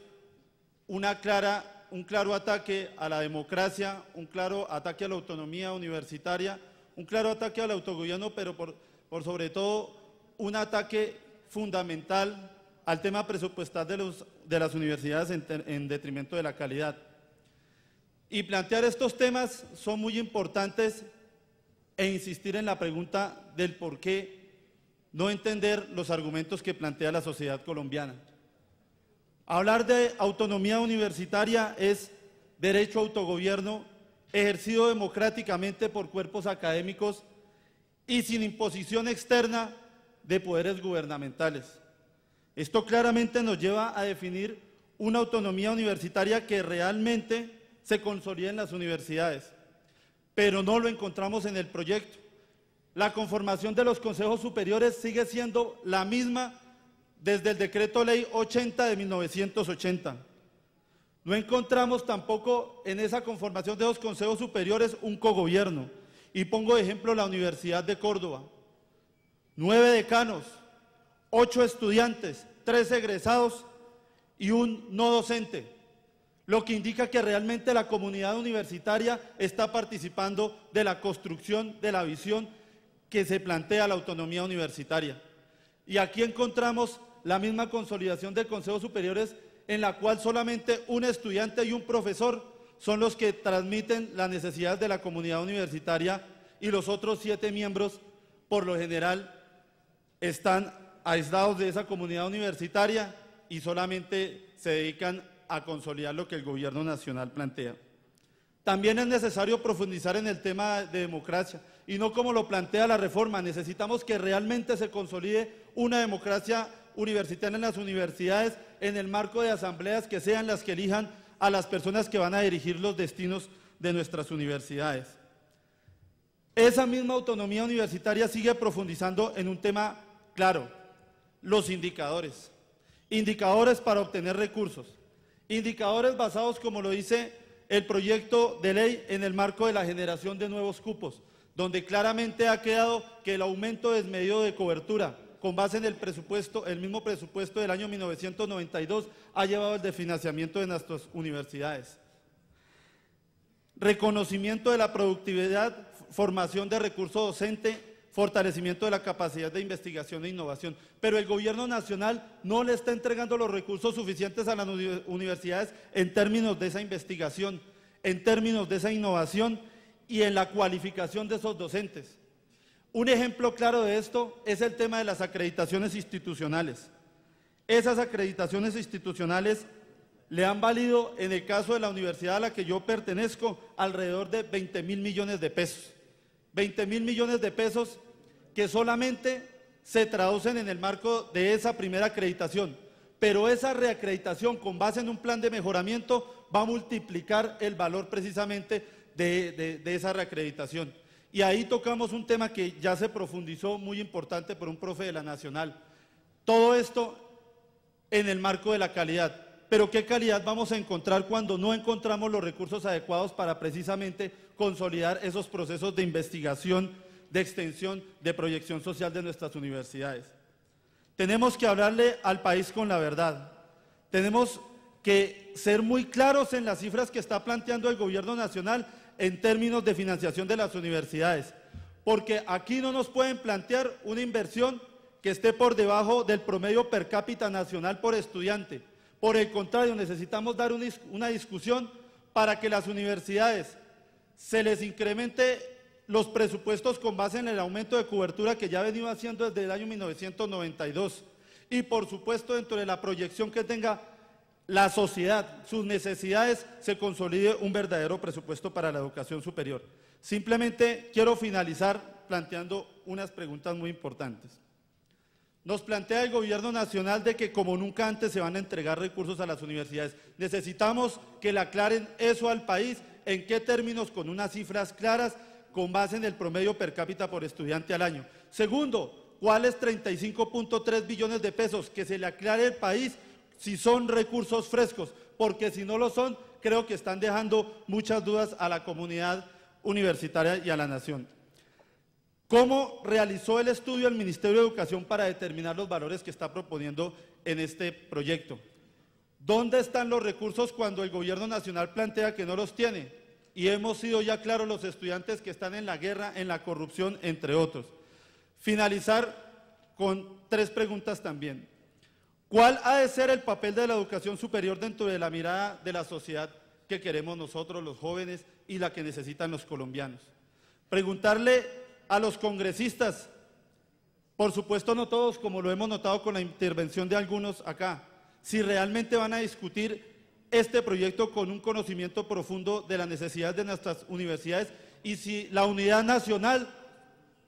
un claro ataque a la democracia, un claro ataque a la autonomía universitaria, un claro ataque al autogobierno, pero por sobre todo un ataque fundamental al tema presupuestal de las universidades en detrimento de la calidad. Y plantear estos temas son muy importantes e insistir en la pregunta del por qué no entender los argumentos que plantea la sociedad colombiana. Hablar de autonomía universitaria es derecho a autogobierno ejercido democráticamente por cuerpos académicos y sin imposición externa de poderes gubernamentales. Esto claramente nos lleva a definir una autonomía universitaria que realmente se consolide en las universidades, pero no lo encontramos en el proyecto. La conformación de los consejos superiores sigue siendo la misma desde el Decreto Ley 80 de 1980. No encontramos tampoco en esa conformación de los consejos superiores un cogobierno. Y pongo de ejemplo la Universidad de Córdoba. 9 decanos, 8 estudiantes, 3 egresados y un no docente, lo que indica que realmente la comunidad universitaria está participando de la construcción de la visión que se plantea la autonomía universitaria. Y aquí encontramos la misma consolidación de consejos superiores en la cual solamente un estudiante y un profesor son los que transmiten las necesidades de la comunidad universitaria y los otros 7 miembros, por lo general, están aislados de esa comunidad universitaria y solamente se dedican a consolidar lo que el gobierno nacional plantea. También es necesario profundizar en el tema de democracia y no como lo plantea la reforma. Necesitamos que realmente se consolide una democracia universitaria en las universidades en el marco de asambleas que sean las que elijan a las personas que van a dirigir los destinos de nuestras universidades. Esa misma autonomía universitaria sigue profundizando en un tema claro: los indicadores. Indicadores para obtener recursos. Indicadores basados, como lo dice el proyecto de ley, en el marco de la generación de nuevos cupos, donde claramente ha quedado que el aumento desmedido de cobertura, con base en el mismo presupuesto del año 1992, ha llevado al desfinanciamiento de nuestras universidades. Reconocimiento de la productividad, formación de recurso docente, fortalecimiento de la capacidad de investigación e innovación. Pero el gobierno nacional no le está entregando los recursos suficientes a las universidades en términos de esa investigación, en términos de esa innovación y en la cualificación de esos docentes. Un ejemplo claro de esto es el tema de las acreditaciones institucionales. Esas acreditaciones institucionales le han valido, en el caso de la universidad a la que yo pertenezco, alrededor de 20.000 millones de pesos. 20.000 millones de pesos que solamente se traducen en el marco de esa primera acreditación, pero esa reacreditación con base en un plan de mejoramiento va a multiplicar el valor precisamente de esa reacreditación. Y ahí tocamos un tema que ya se profundizó, muy importante por un profe de la Nacional. Todo esto en el marco de la calidad. Pero ¿qué calidad vamos a encontrar cuando no encontramos los recursos adecuados para precisamente consolidar esos procesos de investigación, de extensión, de proyección social de nuestras universidades? Tenemos que hablarle al país con la verdad. Tenemos que ser muy claros en las cifras que está planteando el gobierno nacional en términos de financiación de las universidades, porque aquí no nos pueden plantear una inversión que esté por debajo del promedio per cápita nacional por estudiante. Por el contrario, necesitamos dar una discusión para que las universidades se les incremente los presupuestos con base en el aumento de cobertura que ya ha venido haciendo desde el año 1992 y por supuesto dentro de la proyección que tenga la sociedad, sus necesidades, se consolide un verdadero presupuesto para la educación superior. Simplemente quiero finalizar planteando unas preguntas muy importantes. Nos plantea el gobierno nacional de que como nunca antes se van a entregar recursos a las universidades. Necesitamos que le aclaren eso al país, en qué términos, con unas cifras claras, con base en el promedio per cápita por estudiante al año. Segundo, ¿cuáles 35.3 billones de pesos? Que se le aclare al país si son recursos frescos, porque si no lo son, creo que están dejando muchas dudas a la comunidad universitaria y a la nación. ¿Cómo realizó el estudio el Ministerio de Educación para determinar los valores que está proponiendo en este proyecto? ¿Dónde están los recursos cuando el gobierno nacional plantea que no los tiene? Y hemos sido ya claros los estudiantes que están en la guerra, en la corrupción, entre otros. Finalizar con 3 preguntas también. ¿Cuál ha de ser el papel de la educación superior dentro de la mirada de la sociedad que queremos nosotros, los jóvenes, y la que necesitan los colombianos? Preguntarle a los congresistas, por supuesto no todos, como lo hemos notado con la intervención de algunos acá, si realmente van a discutir este proyecto con un conocimiento profundo de las necesidades de nuestras universidades y si la unidad nacional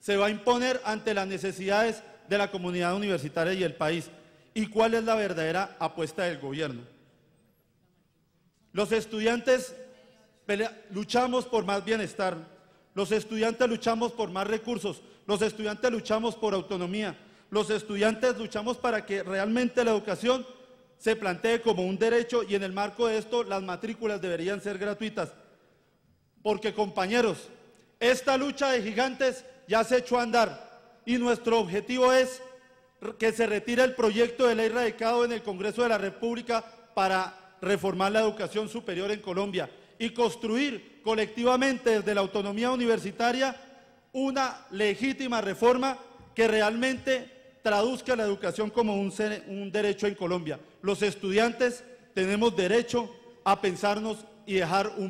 se va a imponer ante las necesidades de la comunidad universitaria y el país, y cuál es la verdadera apuesta del gobierno. Los estudiantes luchamos por más bienestar, los estudiantes luchamos por más recursos, los estudiantes luchamos por autonomía, los estudiantes luchamos para que realmente la educación se plantee como un derecho, y en el marco de esto las matrículas deberían ser gratuitas. Porque, compañeros, esta lucha de gigantes ya se echó a andar y nuestro objetivo es que se retire el proyecto de ley radicado en el Congreso de la República para reformar la educación superior en Colombia y construir colectivamente desde la autonomía universitaria una legítima reforma que realmente traduzca la educación como un derecho en Colombia. Los estudiantes tenemos derecho a pensarnos y dejar un